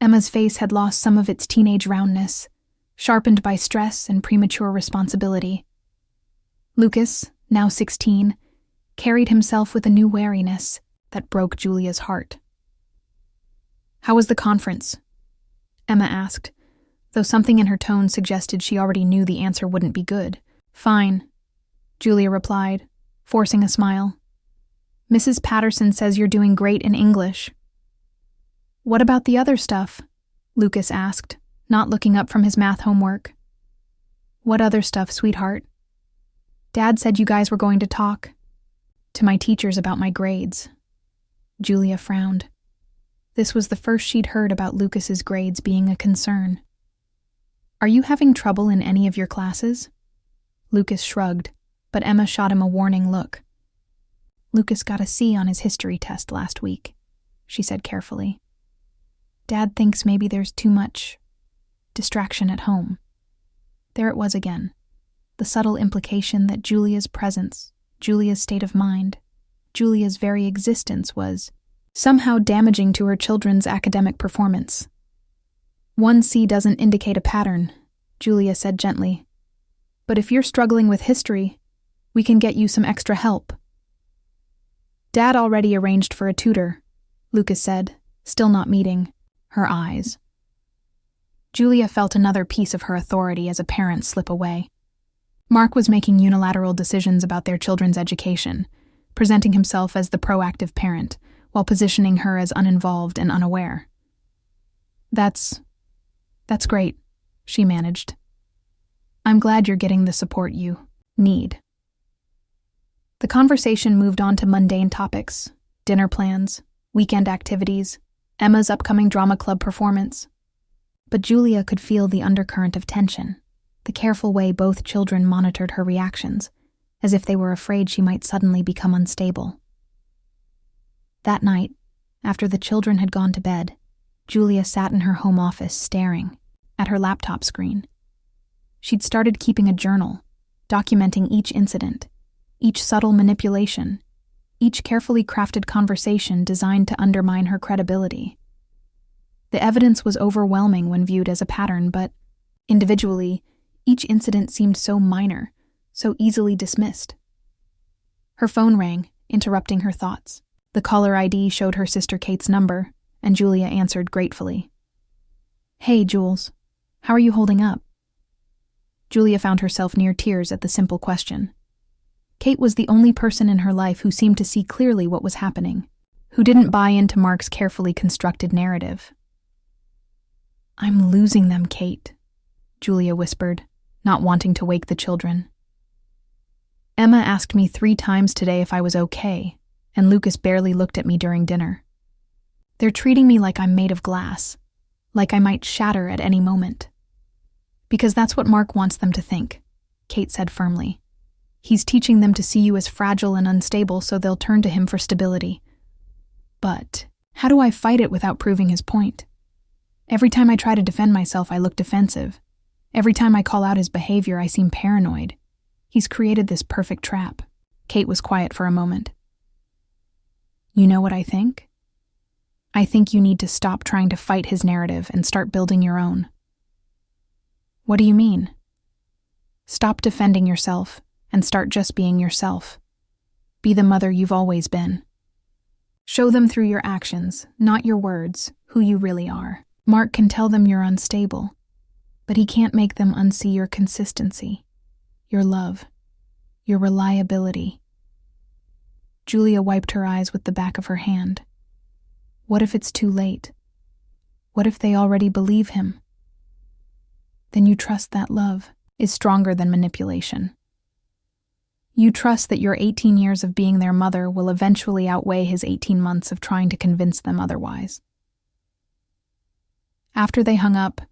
Emma's face had lost some of its teenage roundness, sharpened by stress and premature responsibility. Lucas, now 16, carried himself with a new wariness that broke Julia's heart. "How was the conference?" Emma asked, though something in her tone suggested she already knew the answer wouldn't be good. "Fine," Julia replied, forcing a smile. "Mrs. Patterson says you're doing great in English." "What about the other stuff?" Lucas asked, not looking up from his math homework. "What other stuff, sweetheart?" "Dad said you guys were going to talk to my teachers about my grades." Julia frowned. This was the first she'd heard about Lucas's grades being a concern. "Are you having trouble in any of your classes?" Lucas shrugged, but Emma shot him a warning look. "Lucas got a C on his history test last week," she said carefully. "Dad thinks maybe there's too much distraction at home." There it was again, the subtle implication that Julia's presence, Julia's state of mind, Julia's very existence was somehow damaging to her children's academic performance. "One C doesn't indicate a pattern," Julia said gently. "But if you're struggling with history, we can get you some extra help." "Dad already arranged for a tutor," Lucas said, still not meeting her eyes. Julia felt another piece of her authority as a parent slip away. Mark was making unilateral decisions about their children's education, presenting himself as the proactive parent, while positioning her as uninvolved and unaware. That's great," she managed. "I'm glad you're getting the support you need." The conversation moved on to mundane topics: dinner plans, weekend activities, Emma's upcoming drama club performance. But Julia could feel the undercurrent of tension, the careful way both children monitored her reactions, as if they were afraid she might suddenly become unstable. That night, after the children had gone to bed, Julia sat in her home office staring at her laptop screen. She'd started keeping a journal, documenting each incident, each subtle manipulation, each carefully crafted conversation designed to undermine her credibility. The evidence was overwhelming when viewed as a pattern, but individually, each incident seemed so minor, so easily dismissed. Her phone rang, interrupting her thoughts. The caller ID showed her sister Kate's number, and Julia answered gratefully. "Hey, Jules. How are you holding up?" Julia found herself near tears at the simple question. Kate was the only person in her life who seemed to see clearly what was happening, who didn't buy into Mark's carefully constructed narrative. "I'm losing them, Kate," Julia whispered, not wanting to wake the children. "Emma asked me 3 times today if I was okay, and Lucas barely looked at me during dinner. They're treating me like I'm made of glass, like I might shatter at any moment." "Because that's what Mark wants them to think," Kate said firmly. "He's teaching them to see you as fragile and unstable so they'll turn to him for stability. But how do I fight it without proving his point? Every time I try to defend myself, I look defensive. Every time I call out his behavior, I seem paranoid. He's created this perfect trap." Kate was quiet for a moment. "You know what I think? I think you need to stop trying to fight his narrative and start building your own." "What do you mean?" "Stop defending yourself and start just being yourself. Be the mother you've always been. Show them through your actions, not your words, who you really are. Mark can tell them you're unstable, but he can't make them unsee your consistency, your love, your reliability." Julia wiped her eyes with the back of her hand. What if it's too late? What if they already believe him? Then you trust that love is stronger than manipulation. You trust that your 18 years of being their mother will eventually outweigh his 18 months of trying to convince them otherwise. After they hung up,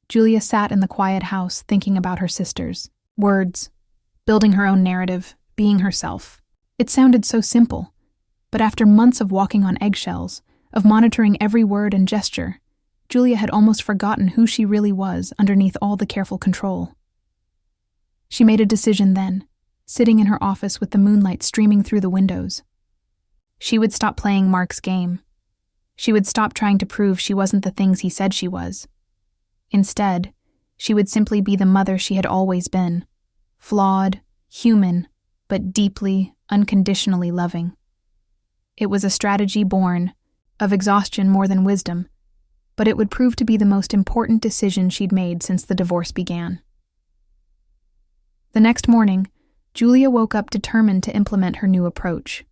Julia sat in the quiet house thinking about her sisters, words, building her own narrative, being herself. It sounded so simple, but after months of walking on eggshells, of monitoring every word and gesture, Julia had almost forgotten who she really was underneath all the careful control. She made a decision then, sitting in her office with the moonlight streaming through the windows. She would stop playing Mark's game. She would stop trying to prove she wasn't the things he said she was. Instead, she would simply be the mother she had always been, flawed, human, but deeply, unconditionally loving. It was a strategy born of exhaustion more than wisdom, but it would prove to be the most important decision she'd made since the divorce began. The next morning, Julia woke up determined to implement her new approach.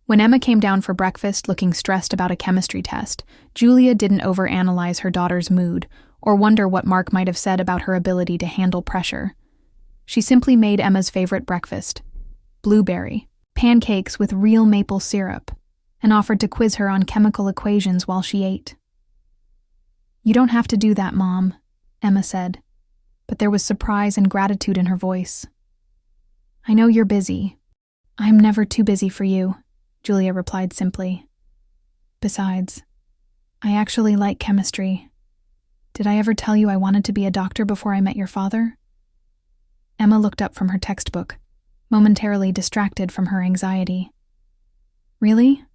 When Emma came down for breakfast looking stressed about a chemistry test, Julia didn't overanalyze her daughter's mood or wonder what Mark might have said about her ability to handle pressure. She simply made Emma's favorite breakfast, blueberry, pancakes with real maple syrup, and offered to quiz her on chemical equations while she ate. "You don't have to do that, Mom," Emma said, but there was surprise and gratitude in her voice. "I know you're busy. I'm never too busy for you," Julia replied simply. "Besides, I actually like chemistry. Did I ever tell you I wanted to be a doctor before I met your father?" Emma looked up from her textbook, momentarily distracted from her anxiety. "Really?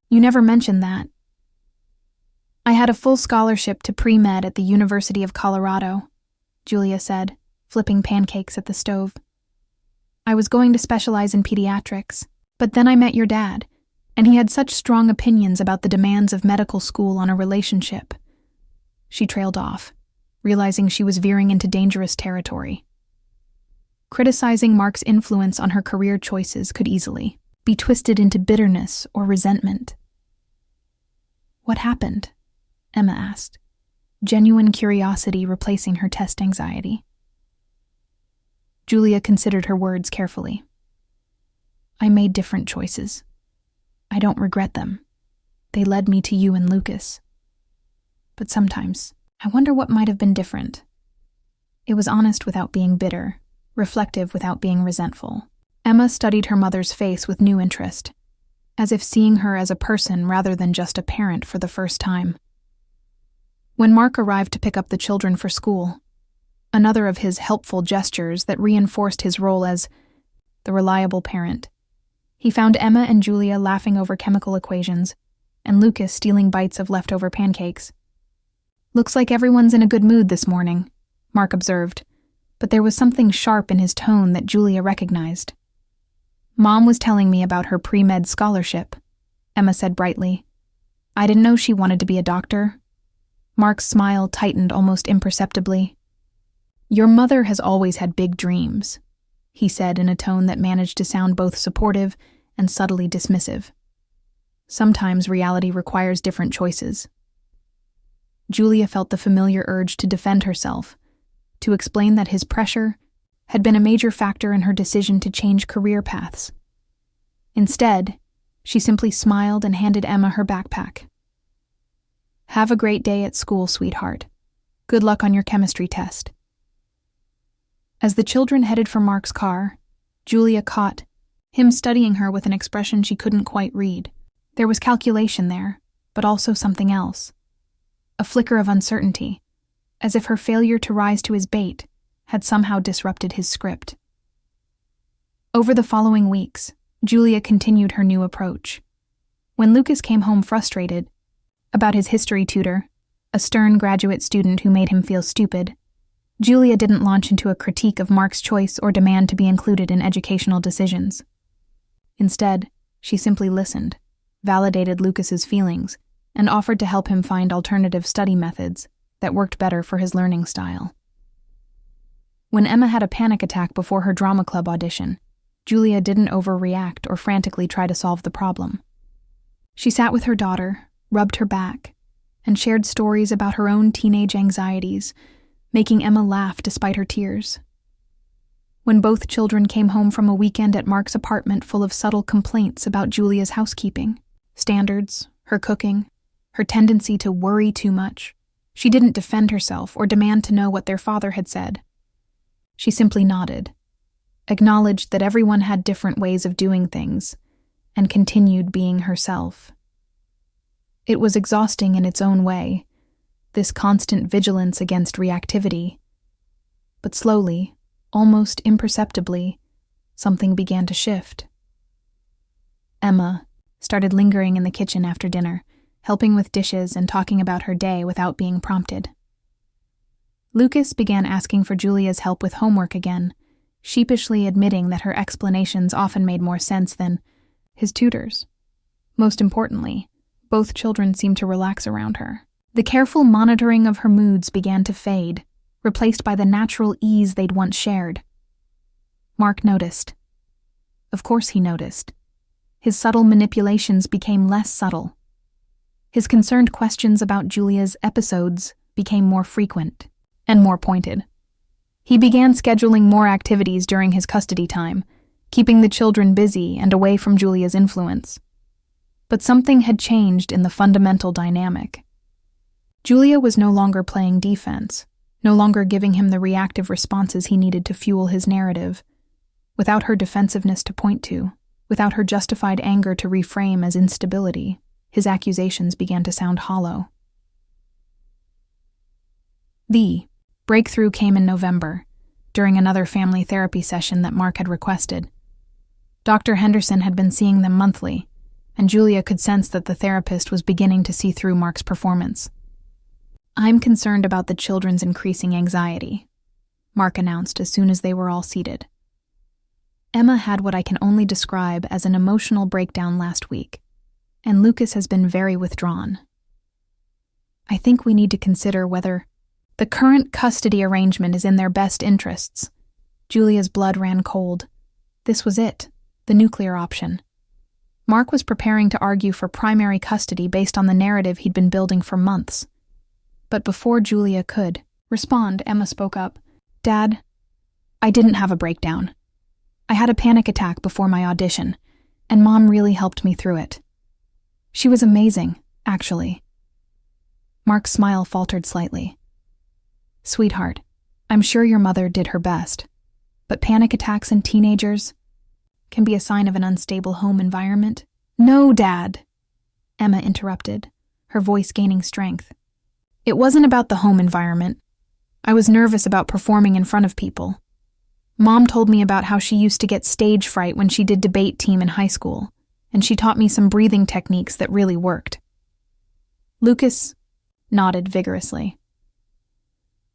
You never mentioned that." "I had a full scholarship to pre-med at the University of Colorado," Julia said, flipping pancakes at the stove. "I was going to specialize in pediatrics, but then I met your dad, and he had such strong opinions about the demands of medical school on a relationship." She trailed off, realizing she was veering into dangerous territory. Criticizing Mark's influence on her career choices could easily be twisted into bitterness or resentment. "What happened?" Emma asked, genuine curiosity replacing her test anxiety. Julia considered her words carefully. "I made different choices. I don't regret them. They led me to you and Lucas. But sometimes, I wonder what might have been different." It was honest without being bitter, reflective without being resentful. Emma studied her mother's face with new interest, as if seeing her as a person rather than just a parent for the first time. When Mark arrived to pick up the children for school, another of his helpful gestures that reinforced his role as the reliable parent, he found Emma and Julia laughing over chemical equations and Lucas stealing bites of leftover pancakes. "Looks like everyone's in a good mood this morning," Mark observed, but there was something sharp in his tone that Julia recognized. "Mom was telling me about her pre-med scholarship," Emma said brightly. "I didn't know she wanted to be a doctor." Mark's smile tightened almost imperceptibly. "Your mother has always had big dreams," he said in a tone that managed to sound both supportive and subtly dismissive. "Sometimes reality requires different choices." Julia felt the familiar urge to defend herself, to explain that his pressure had been a major factor in her decision to change career paths. Instead, she simply smiled and handed Emma her backpack. "Have a great day at school, sweetheart. Good luck on your chemistry test." As the children headed for Mark's car, Julia caught him studying her with an expression she couldn't quite read. There was calculation there, but also something else. A flicker of uncertainty, as if her failure to rise to his bait had somehow disrupted his script. Over the following weeks, Julia continued her new approach. When Lucas came home frustrated about his history tutor, a stern graduate student who made him feel stupid, Julia didn't launch into a critique of Mark's choice or demand to be included in educational decisions. Instead, she simply listened, validated Lucas's feelings, and offered to help him find alternative study methods that worked better for his learning style. When Emma had a panic attack before her drama club audition, Julia didn't overreact or frantically try to solve the problem. She sat with her daughter, rubbed her back, and shared stories about her own teenage anxieties, making Emma laugh despite her tears. When both children came home from a weekend at Mark's apartment full of subtle complaints about Julia's housekeeping, standards, her cooking, her tendency to worry too much, she didn't defend herself or demand to know what their father had said. She simply nodded, acknowledged that everyone had different ways of doing things, and continued being herself. It was exhausting in its own way, this constant vigilance against reactivity. But slowly, almost imperceptibly, something began to shift. Emma started lingering in the kitchen after dinner, helping with dishes and talking about her day without being prompted. Lucas began asking for Julia's help with homework again, sheepishly admitting that her explanations often made more sense than his tutors. Most importantly, both children seemed to relax around her. The careful monitoring of her moods began to fade, replaced by the natural ease they'd once shared. Mark noticed. Of course he noticed. His subtle manipulations became less subtle. His concerned questions about Julia's episodes became more frequent and more pointed. He began scheduling more activities during his custody time, keeping the children busy and away from Julia's influence. But something had changed in the fundamental dynamic. Julia was no longer playing defense, no longer giving him the reactive responses he needed to fuel his narrative. Without her defensiveness to point to, without her justified anger to reframe as instability, his accusations began to sound hollow. The breakthrough came in November, during another family therapy session that Mark had requested. Dr. Henderson had been seeing them monthly, and Julia could sense that the therapist was beginning to see through Mark's performance. "I'm concerned about the children's increasing anxiety," Mark announced as soon as they were all seated. "Emma had what I can only describe as an emotional breakdown last week, and Lucas has been very withdrawn. I think we need to consider whether the current custody arrangement is in their best interests." Julia's blood ran cold. This was it, the nuclear option. Mark was preparing to argue for primary custody based on the narrative he'd been building for months. But before Julia could respond, Emma spoke up. "Dad, I didn't have a breakdown. I had a panic attack before my audition, and Mom really helped me through it. She was amazing, actually." Mark's smile faltered slightly. "Sweetheart, I'm sure your mother did her best, But panic attacks in teenagers can be a sign of an unstable home environment. No, Dad, Emma interrupted, her voice gaining strength. It wasn't about the home environment. I was nervous about performing in front of people. Mom told me about how she used to get stage fright when she did debate team in high school, and she taught me some breathing techniques that really worked. Lucas nodded vigorously.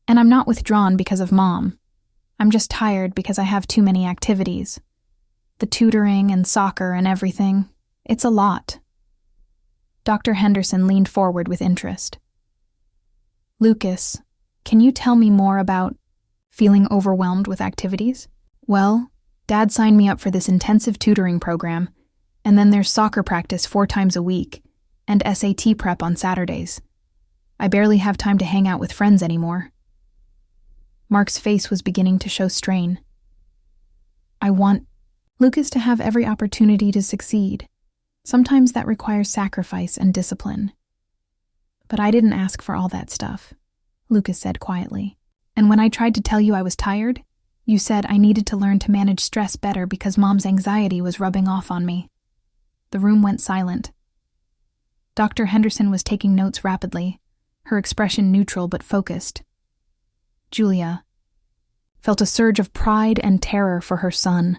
And I'm not withdrawn because of Mom. I'm just tired because I have too many activities. The tutoring and soccer and everything. It's a lot. Dr. Henderson leaned forward with interest. Lucas, can you tell me more about feeling overwhelmed with activities? Well, Dad signed me up for this intensive tutoring program, and then there's soccer practice 4 times a week, and SAT prep on Saturdays. I barely have time to hang out with friends anymore. Mark's face was beginning to show strain. I want Lucas to have every opportunity to succeed. Sometimes that requires sacrifice and discipline. But I didn't ask for all that stuff, Lucas said quietly. And when I tried to tell you I was tired, you said I needed to learn to manage stress better because Mom's anxiety was rubbing off on me. The room went silent. Dr. Henderson was taking notes rapidly, her expression neutral but focused. Julia felt a surge of pride and terror for her son.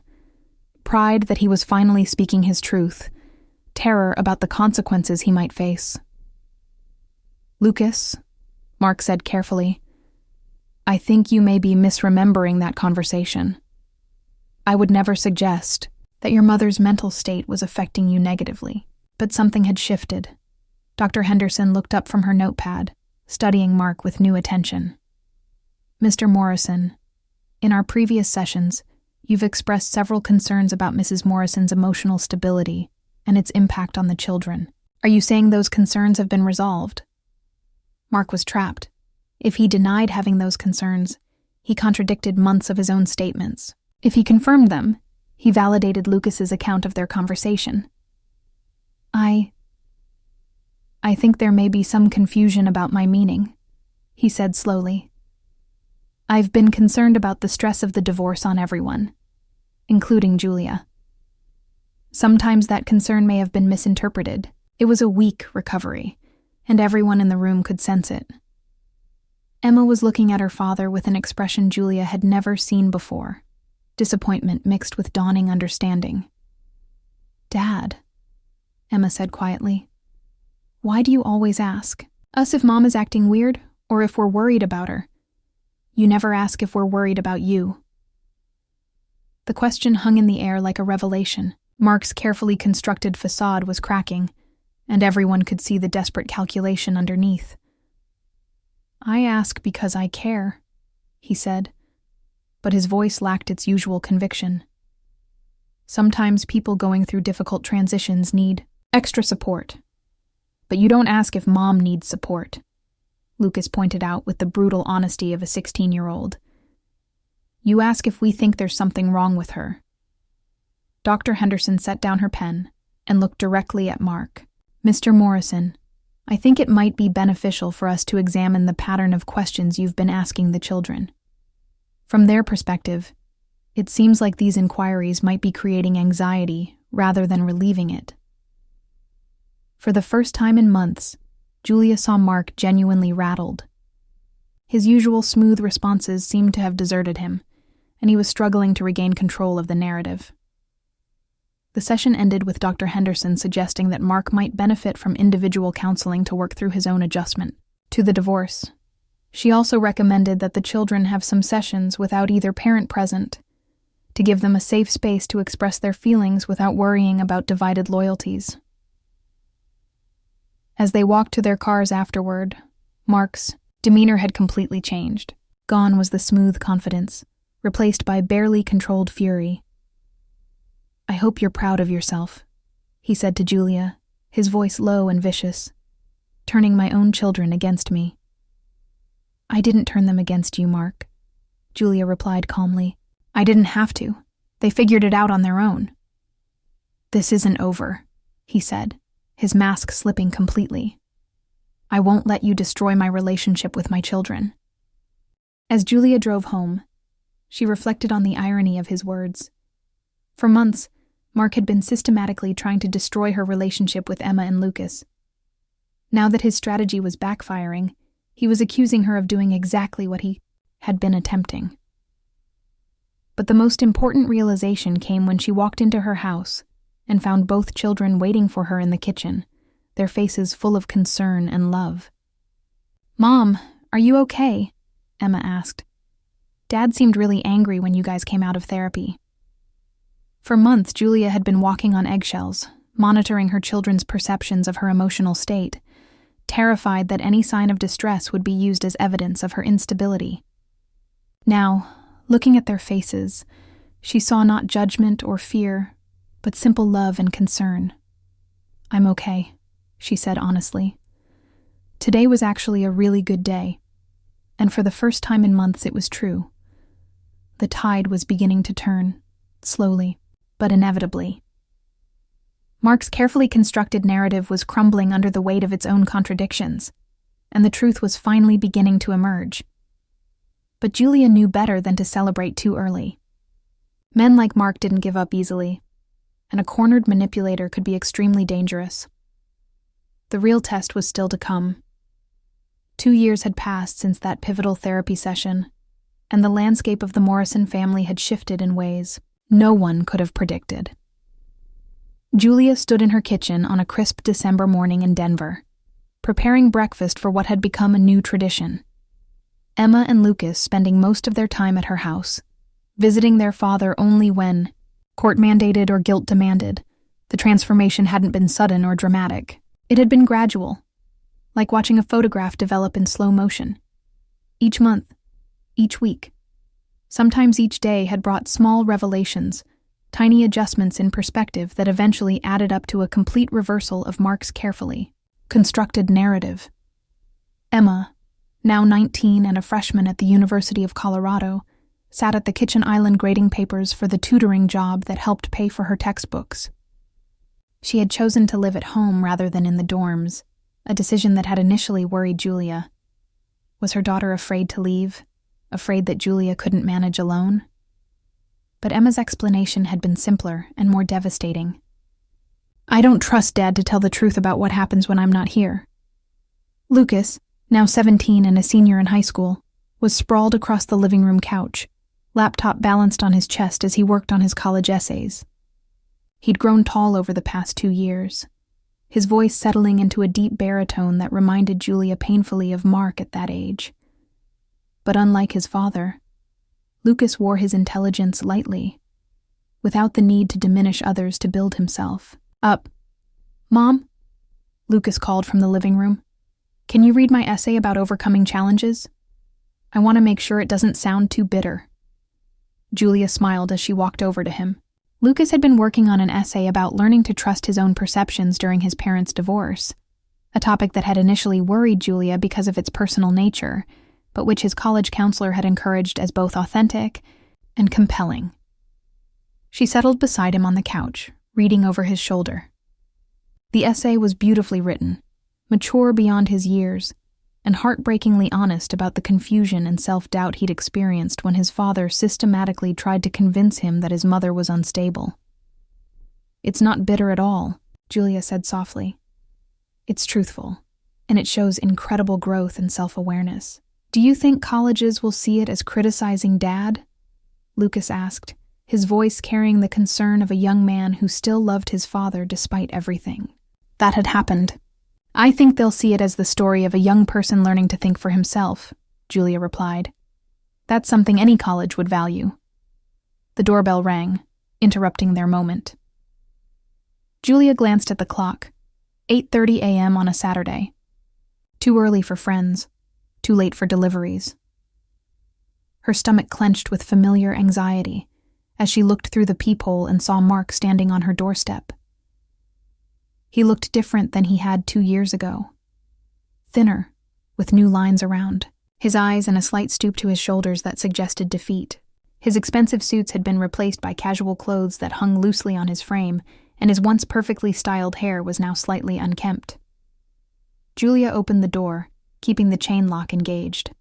Pride that he was finally speaking his truth. Terror about the consequences he might face. Lucas, Mark said carefully, I think you may be misremembering that conversation. I would never suggest that your mother's mental state was affecting you negatively, but something had shifted. Dr. Henderson looked up from her notepad, studying Mark with new attention. Mr. Morrison, in our previous sessions, you've expressed several concerns about Mrs. Morrison's emotional stability and its impact on the children. Are you saying those concerns have been resolved? Mark was trapped. If he denied having those concerns, he contradicted months of his own statements. If he confirmed them, he validated Lucas's account of their conversation. I think there may be some confusion about my meaning, he said slowly. I've been concerned about the stress of the divorce on everyone, including Julia. Sometimes that concern may have been misinterpreted. It was a weak recovery, and everyone in the room could sense it. Emma was looking at her father with an expression Julia had never seen before, disappointment mixed with dawning understanding. Dad, Emma said quietly, why do you always ask us if Mom is acting weird or if we're worried about her? You never ask if we're worried about you. The question hung in the air like a revelation. Mark's carefully constructed facade was cracking, and everyone could see the desperate calculation underneath. I ask because I care, he said, but his voice lacked its usual conviction. Sometimes people going through difficult transitions need extra support. But you don't ask if Mom needs support, Lucas pointed out with the brutal honesty of a 16-year-old. You ask if we think there's something wrong with her. Dr. Henderson set down her pen and looked directly at Mark. Mr. Morrison, I think it might be beneficial for us to examine the pattern of questions you've been asking the children. From their perspective, it seems like these inquiries might be creating anxiety rather than relieving it. For the first time in months, Julia saw Mark genuinely rattled. His usual smooth responses seemed to have deserted him, and he was struggling to regain control of the narrative. The session ended with Dr. Henderson suggesting that Mark might benefit from individual counseling to work through his own adjustment to the divorce. She also recommended that the children have some sessions without either parent present, to give them a safe space to express their feelings without worrying about divided loyalties. As they walked to their cars afterward, Mark's demeanor had completely changed. Gone was the smooth confidence, replaced by barely controlled fury. I hope you're proud of yourself, he said to Julia, his voice low and vicious, turning my own children against me. I didn't turn them against you, Mark, Julia replied calmly. I didn't have to. They figured it out on their own. This isn't over, he said, his mask slipping completely. I won't let you destroy my relationship with my children. As Julia drove home, She reflected on the irony of his words. For months, Mark had been systematically trying to destroy her relationship with Emma and Lucas. Now that his strategy was backfiring, he was accusing her of doing exactly what he had been attempting. But the most important realization came when she walked into her house and found both children waiting for her in the kitchen, their faces full of concern and love. "Mom, are you okay?" Emma asked. "Dad seemed really angry when you guys came out of therapy." For months, Julia had been walking on eggshells, monitoring her children's perceptions of her emotional state, terrified that any sign of distress would be used as evidence of her instability. Now, looking at their faces, she saw not judgment or fear, but simple love and concern. "I'm okay," she said honestly. Today was actually a really good day, and for the first time in months it was true. The tide was beginning to turn, slowly, but inevitably. Mark's carefully constructed narrative was crumbling under the weight of its own contradictions, and the truth was finally beginning to emerge. But Julia knew better than to celebrate too early. Men like Mark didn't give up easily, and a cornered manipulator could be extremely dangerous. The real test was still to come. 2 years had passed since that pivotal therapy session, and the landscape of the Morrison family had shifted in ways no one could have predicted. Julia stood in her kitchen on a crisp December morning in Denver, preparing breakfast for what had become a new tradition. Emma and Lucas spending most of their time at her house, visiting their father only when, court-mandated or guilt-demanded, the transformation hadn't been sudden or dramatic. It had been gradual, like watching a photograph develop in slow motion. Each month, each week, sometimes each day had brought small revelations, tiny adjustments in perspective that eventually added up to a complete reversal of Mark's carefully constructed narrative. Emma, now 19 and a freshman at the University of Colorado, sat at the kitchen island grading papers for the tutoring job that helped pay for her textbooks. She had chosen to live at home rather than in the dorms, a decision that had initially worried Julia. Was her daughter afraid to leave? Afraid that Julia couldn't manage alone? But Emma's explanation had been simpler and more devastating. "I don't trust Dad to tell the truth about what happens when I'm not here." Lucas, now 17 and a senior in high school, was sprawled across the living room couch, laptop balanced on his chest as he worked on his college essays. He'd grown tall over the past 2 years, his voice settling into a deep baritone that reminded Julia painfully of Mark at that age. But unlike his father, Lucas wore his intelligence lightly, without the need to diminish others to build himself up. "Mom?" Lucas called from the living room. "Can you read my essay about overcoming challenges? I want to make sure it doesn't sound too bitter." Julia smiled as she walked over to him. Lucas had been working on an essay about learning to trust his own perceptions during his parents' divorce, a topic that had initially worried Julia because of its personal nature, but which his college counselor had encouraged as both authentic and compelling. She settled beside him on the couch, reading over his shoulder. The essay was beautifully written, mature beyond his years, and heartbreakingly honest about the confusion and self-doubt he'd experienced when his father systematically tried to convince him that his mother was unstable. "It's not bitter at all," Julia said softly. "It's truthful, and it shows incredible growth and self-awareness." "Do you think colleges will see it as criticizing Dad?" Lucas asked, his voice carrying the concern of a young man who still loved his father despite everything that had happened. "I think they'll see it as the story of a young person learning to think for himself," Julia replied. "That's something any college would value." The doorbell rang, interrupting their moment. Julia glanced at the clock. 8:30 a.m. on a Saturday. Too early for friends. Too late for deliveries. Her stomach clenched with familiar anxiety as she looked through the peephole and saw Mark standing on her doorstep. He looked different than he had 2 years ago. Thinner, with new lines around, his eyes and a slight stoop to his shoulders that suggested defeat. His expensive suits had been replaced by casual clothes that hung loosely on his frame, and his once perfectly styled hair was now slightly unkempt. Julia opened the door, keeping the chain lock engaged.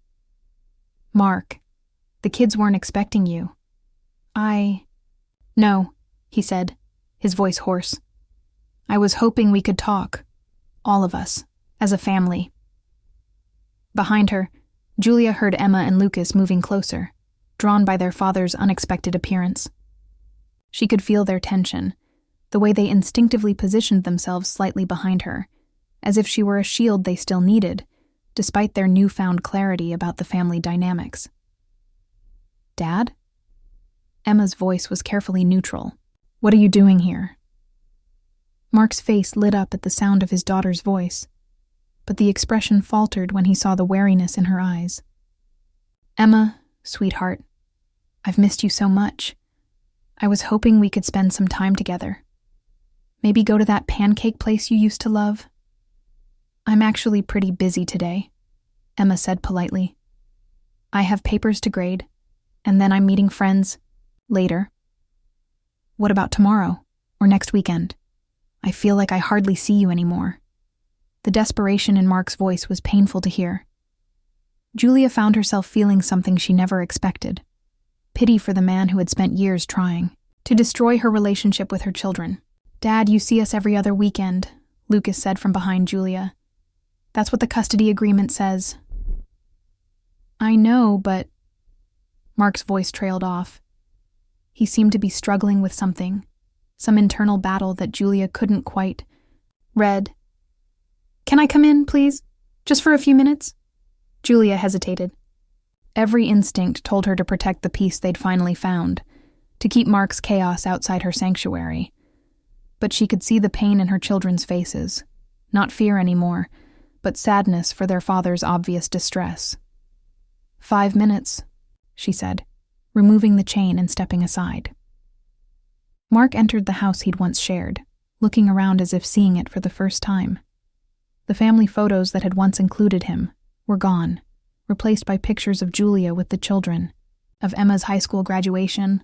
"Mark," The kids weren't expecting you. No, he said, his voice hoarse. I was hoping we could talk. All of us, as a family. Behind her, Julia heard Emma and Lucas moving closer, drawn by their father's unexpected appearance. She could feel their tension, the way they instinctively positioned themselves slightly behind her, as if she were a shield they still needed, despite their newfound clarity about the family dynamics. Dad? Emma's voice was carefully neutral. What are you doing here? Mark's face lit up at the sound of his daughter's voice, but the expression faltered when he saw the wariness in her eyes. Emma, sweetheart, I've missed you so much. I was hoping we could spend some time together. Maybe go to that pancake place you used to love? I'm actually pretty busy today, Emma said politely. I have papers to grade, and then I'm meeting friends later. What about tomorrow or next weekend? I feel like I hardly see you anymore. The desperation in Mark's voice was painful to hear. Julia found herself feeling something she never expected. Pity for the man who had spent years trying to destroy her relationship with her children. Dad, you see us every other weekend, Lucas said from behind Julia. That's what the custody agreement says. I know, but... Mark's voice trailed off. He seemed to be struggling with something, some internal battle that Julia couldn't quite read. Can I come in, please? Just for a few minutes? Julia hesitated. Every instinct told her to protect the peace they'd finally found, to keep Mark's chaos outside her sanctuary. But she could see the pain in her children's faces, not fear anymore, but sadness for their father's obvious distress. 5 minutes, she said, removing the chain and stepping aside. Mark entered the house he'd once shared, looking around as if seeing it for the first time. The family photos that had once included him were gone, replaced by pictures of Julia with the children, of Emma's high school graduation,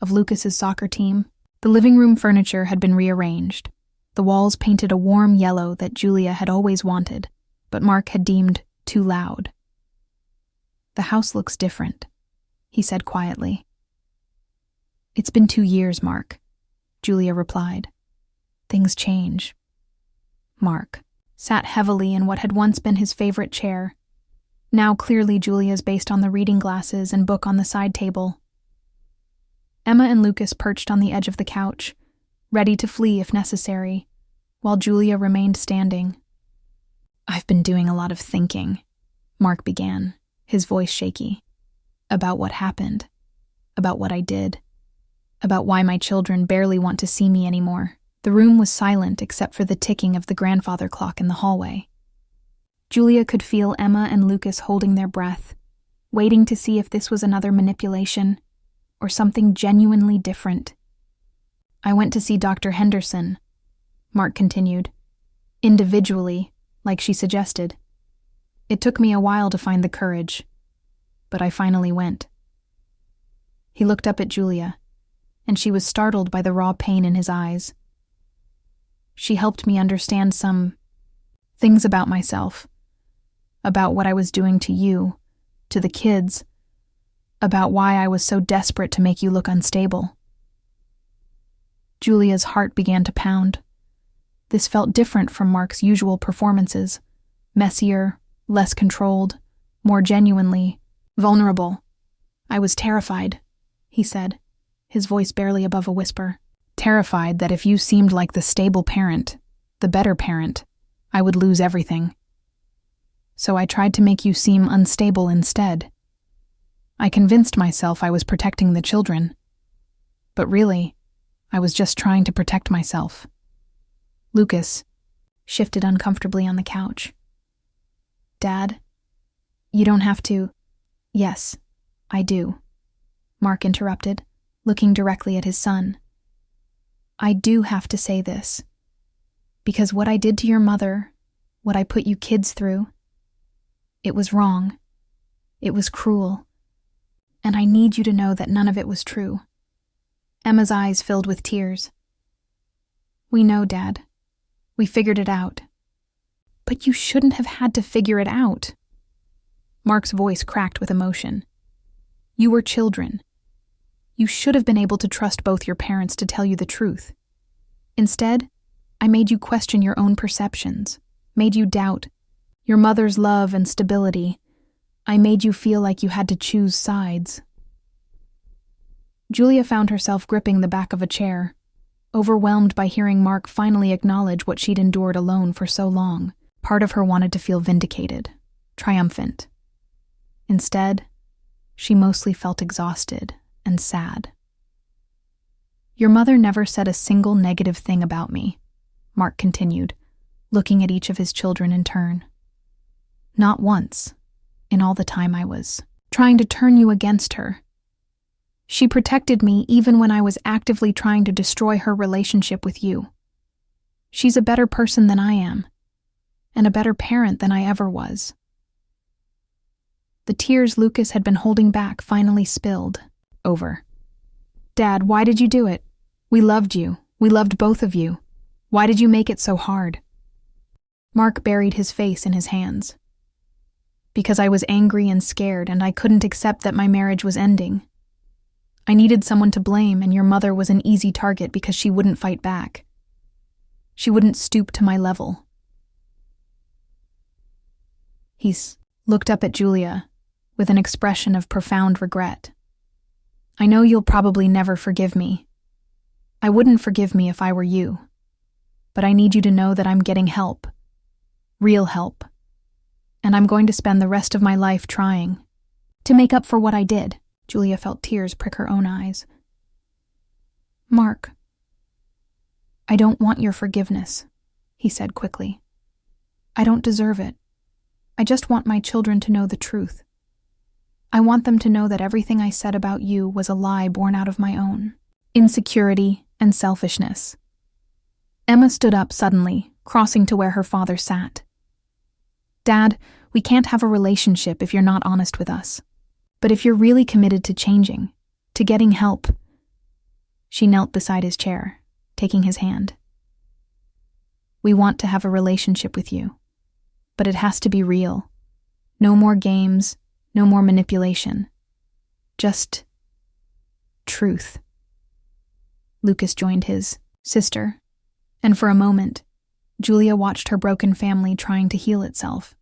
of Lucas's soccer team. The living room furniture had been rearranged, the walls painted a warm yellow that Julia had always wanted, but Mark had deemed too loud. The house looks different, he said quietly. It's been 2 years, Mark, Julia replied. Things change. Mark sat heavily in what had once been his favorite chair, now clearly Julia's based on the reading glasses and book on the side table. Emma and Lucas perched on the edge of the couch, ready to flee if necessary, while Julia remained standing. I've been doing a lot of thinking, Mark began, his voice shaky, about what happened, about what I did, about why my children barely want to see me anymore. The room was silent except for the ticking of the grandfather clock in the hallway. Julia could feel Emma and Lucas holding their breath, waiting to see if this was another manipulation or something genuinely different. I went to see Dr. Henderson, Mark continued, individually, like she suggested. It took me a while to find the courage, but I finally went. He looked up at Julia, and she was startled by the raw pain in his eyes. She helped me understand some things about myself, about what I was doing to you, to the kids, about why I was so desperate to make you look unstable. Julia's heart began to pound. This felt different from Mark's usual performances, messier, less controlled, more genuinely vulnerable. I was terrified, he said, his voice barely above a whisper. Terrified that if you seemed like the stable parent, the better parent, I would lose everything. So I tried to make you seem unstable instead. I convinced myself I was protecting the children, but really, I was just trying to protect myself. Lucas shifted uncomfortably on the couch. Dad, you don't have to. Yes, I do, Mark interrupted, looking directly at his son. I do have to say this, because what I did to your mother, what I put you kids through, it was wrong. It was cruel. And I need you to know that none of it was true. Emma's eyes filled with tears. We know, Dad. We figured it out. But you shouldn't have had to figure it out. Mark's voice cracked with emotion. You were children. You should have been able to trust both your parents to tell you the truth. Instead, I made you question your own perceptions, made you doubt your mother's love and stability. I made you feel like you had to choose sides. Julia found herself gripping the back of a chair, overwhelmed by hearing Mark finally acknowledge what she'd endured alone for so long. Part of her wanted to feel vindicated, triumphant. Instead, she mostly felt exhausted and sad. Your mother never said a single negative thing about me, Mark continued, looking at each of his children in turn. Not once, in all the time I was trying to turn you against her. She protected me even when I was actively trying to destroy her relationship with you. She's a better person than I am, and a better parent than I ever was. The tears Lucas had been holding back finally spilled over. Dad, why did you do it? We loved you. We loved both of you. Why did you make it so hard? Mark buried his face in his hands. Because I was angry and scared, and I couldn't accept that my marriage was ending. I needed someone to blame, and your mother was an easy target because she wouldn't fight back. She wouldn't stoop to my level. He looked up at Julia with an expression of profound regret. I know you'll probably never forgive me. I wouldn't forgive me if I were you. But I need you to know that I'm getting help. Real help. And I'm going to spend the rest of my life trying to make up for what I did. Julia felt tears prick her own eyes. Mark, I don't want your forgiveness, he said quickly. I don't deserve it. I just want my children to know the truth. I want them to know that everything I said about you was a lie born out of my own insecurity and selfishness. Emma stood up suddenly, crossing to where her father sat. Dad, we can't have a relationship if you're not honest with us. But if you're really committed to changing, to getting help. She knelt beside his chair, taking his hand. We want to have a relationship with you, but it has to be real. No more games, no more manipulation. Just truth. Lucas joined his sister, and for a moment, Julia watched her broken family trying to heal itself.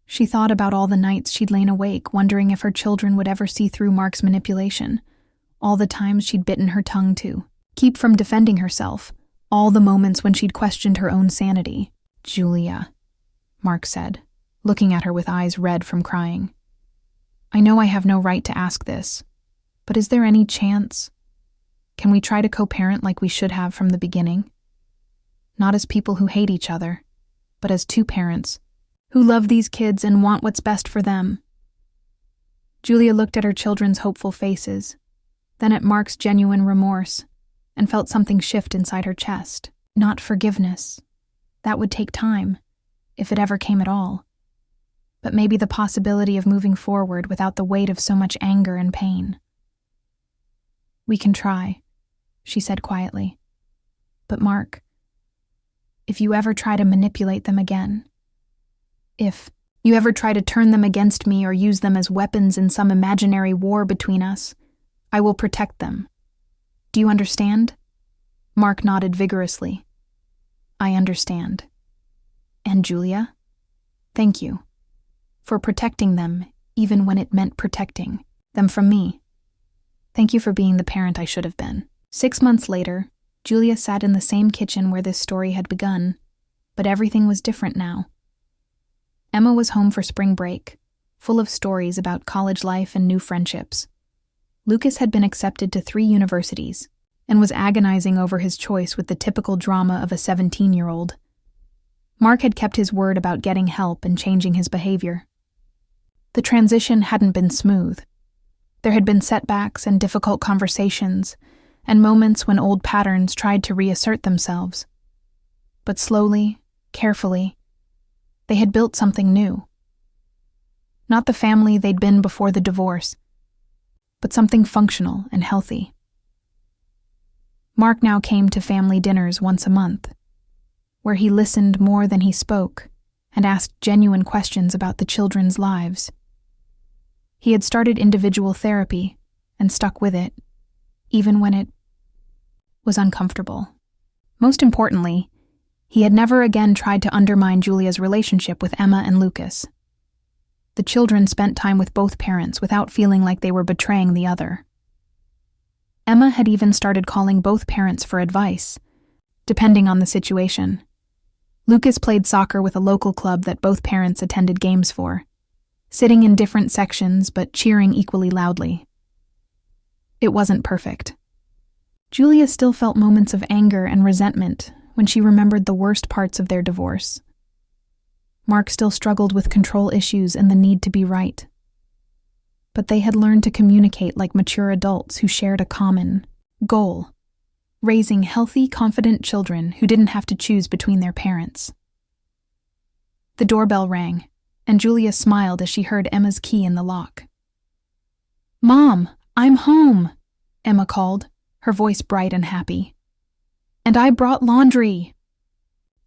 She thought about all the nights she'd lain awake, wondering if her children would ever see through Mark's manipulation, all the times she'd bitten her tongue to keep from defending herself, all the moments when she'd questioned her own sanity. Julia, Mark said, looking at her with eyes red from crying. I know I have no right to ask this, but is there any chance? Can we try to co-parent like we should have from the beginning? Not as people who hate each other, but as two parents who love these kids and want what's best for them. Julia looked at her children's hopeful faces, then at Mark's genuine remorse, and felt something shift inside her chest. Not forgiveness. That would take time, if it ever came at all. But maybe the possibility of moving forward without the weight of so much anger and pain. We can try, she said quietly. But Mark, if you ever try to manipulate them again, if you ever try to turn them against me or use them as weapons in some imaginary war between us, I will protect them. Do you understand? Mark nodded vigorously. I understand. And Julia? Thank you. For protecting them, even when it meant protecting them from me. Thank you for being the parent I should have been. 6 months later, Julia sat in the same kitchen where this story had begun, but everything was different now. Emma was home for spring break, full of stories about college life and new friendships. Lucas had been accepted to 3 universities and was agonizing over his choice with the typical drama of a 17-year-old. Mark had kept his word about getting help and changing his behavior. The transition hadn't been smooth. There had been setbacks and difficult conversations, and moments when old patterns tried to reassert themselves. But slowly, carefully, they had built something new. Not the family they'd been before the divorce, but something functional and healthy. Mark now came to family dinners once a month, where he listened more than he spoke and asked genuine questions about the children's lives. He had started individual therapy and stuck with it, even when it was uncomfortable. Most importantly, he had never again tried to undermine Julia's relationship with Emma and Lucas. The children spent time with both parents without feeling like they were betraying the other. Emma had even started calling both parents for advice, depending on the situation. Lucas played soccer with a local club that both parents attended games for, sitting in different sections but cheering equally loudly. It wasn't perfect. Julia still felt moments of anger and resentment when she remembered the worst parts of their divorce. Mark still struggled with control issues and the need to be right. But they had learned to communicate like mature adults who shared a common goal: raising healthy, confident children who didn't have to choose between their parents. The doorbell rang, and Julia smiled as she heard Emma's key in the lock. "Mom, I'm home," Emma called, her voice bright and happy. "And I brought laundry."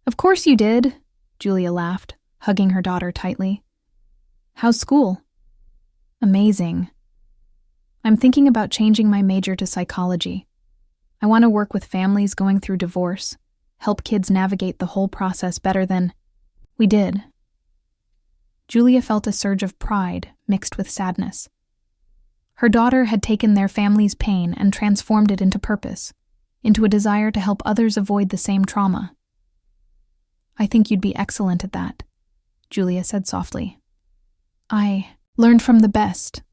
"Of course you did," Julia laughed, hugging her daughter tightly. "How's school?" "Amazing. I'm thinking about changing my major to psychology. I want to work with families going through divorce, help kids navigate the whole process better than we did." Julia felt a surge of pride mixed with sadness. Her daughter had taken their family's pain and transformed it into purpose, into a desire to help others avoid the same trauma. "I think you'd be excellent at that," Julia said softly. "I learned from the best,"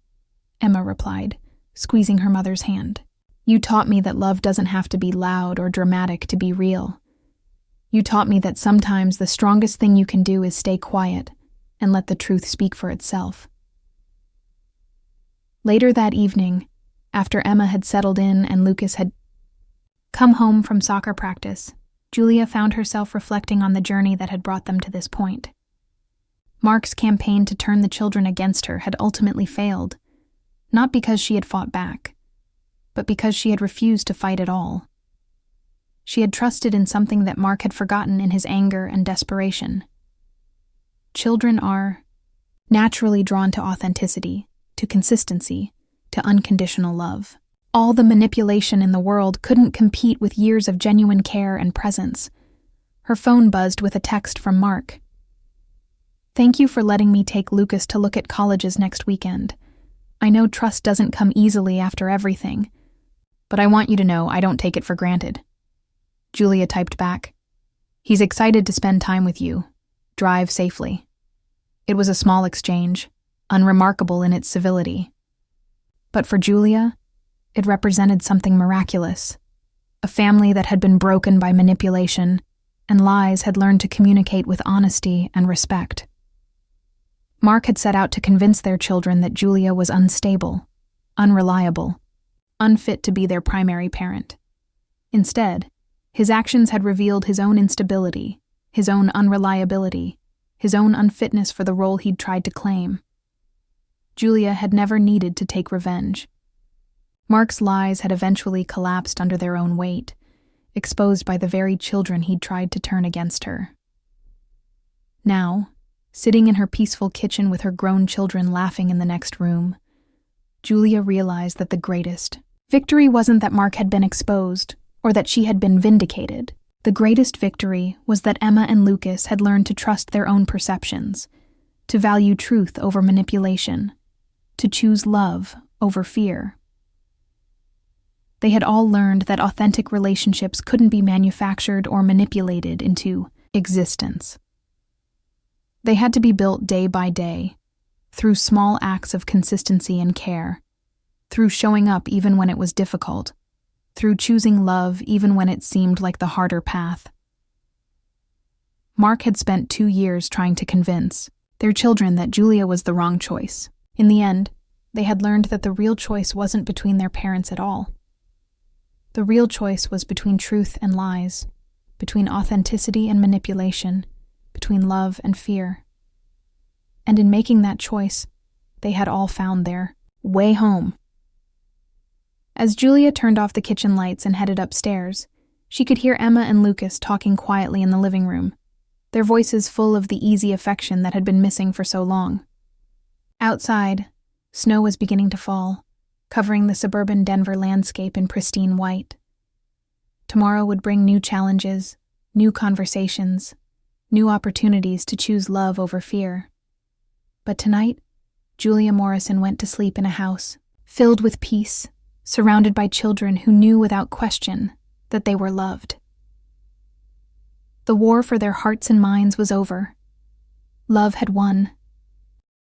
Emma replied, squeezing her mother's hand. "You taught me that love doesn't have to be loud or dramatic to be real. You taught me that sometimes the strongest thing you can do is stay quiet and let the truth speak for itself." Later that evening, after Emma had settled in and Lucas had come home from soccer practice, Julia found herself reflecting on the journey that had brought them to this point. Mark's campaign to turn the children against her had ultimately failed, not because she had fought back, but because she had refused to fight at all. She had trusted in something that Mark had forgotten in his anger and desperation. Children are naturally drawn to authenticity, to consistency, to unconditional love. All the manipulation in the world couldn't compete with years of genuine care and presence. Her phone buzzed with a text from Mark. "Thank you for letting me take Lucas to look at colleges next weekend. I know trust doesn't come easily after everything, but I want you to know I don't take it for granted." Julia typed back, "He's excited to spend time with you. Drive safely." It was a small exchange, unremarkable in its civility. But for Julia, it represented something miraculous. A family that had been broken by manipulation and lies had learned to communicate with honesty and respect. Mark had set out to convince their children that Julia was unstable, unreliable, unfit to be their primary parent. Instead, his actions had revealed his own instability, his own unreliability, his own unfitness for the role he'd tried to claim. Julia had never needed to take revenge. Mark's lies had eventually collapsed under their own weight, exposed by the very children he'd tried to turn against her. Now, sitting in her peaceful kitchen with her grown children laughing in the next room, Julia realized that the greatest victory wasn't that Mark had been exposed or that she had been vindicated. The greatest victory was that Emma and Lucas had learned to trust their own perceptions, to value truth over manipulation, to choose love over fear. They had all learned that authentic relationships couldn't be manufactured or manipulated into existence. They had to be built day by day, through small acts of consistency and care, through showing up even when it was difficult, through choosing love even when it seemed like the harder path. Mark had spent 2 years trying to convince their children that Julia was the wrong choice. In the end, they had learned that the real choice wasn't between their parents at all. The real choice was between truth and lies, between authenticity and manipulation, between love and fear. And in making that choice, they had all found their way home. As Julia turned off the kitchen lights and headed upstairs, she could hear Emma and Lucas talking quietly in the living room, their voices full of the easy affection that had been missing for so long. Outside, Snow was beginning to fall, covering the suburban Denver landscape in pristine white. Tomorrow would bring new challenges, new conversations, new opportunities to choose love over fear. But tonight, Julia Morrison went to sleep in a house filled with peace, surrounded by children who knew without question that they were loved. The war for their hearts and minds was over. Love had won,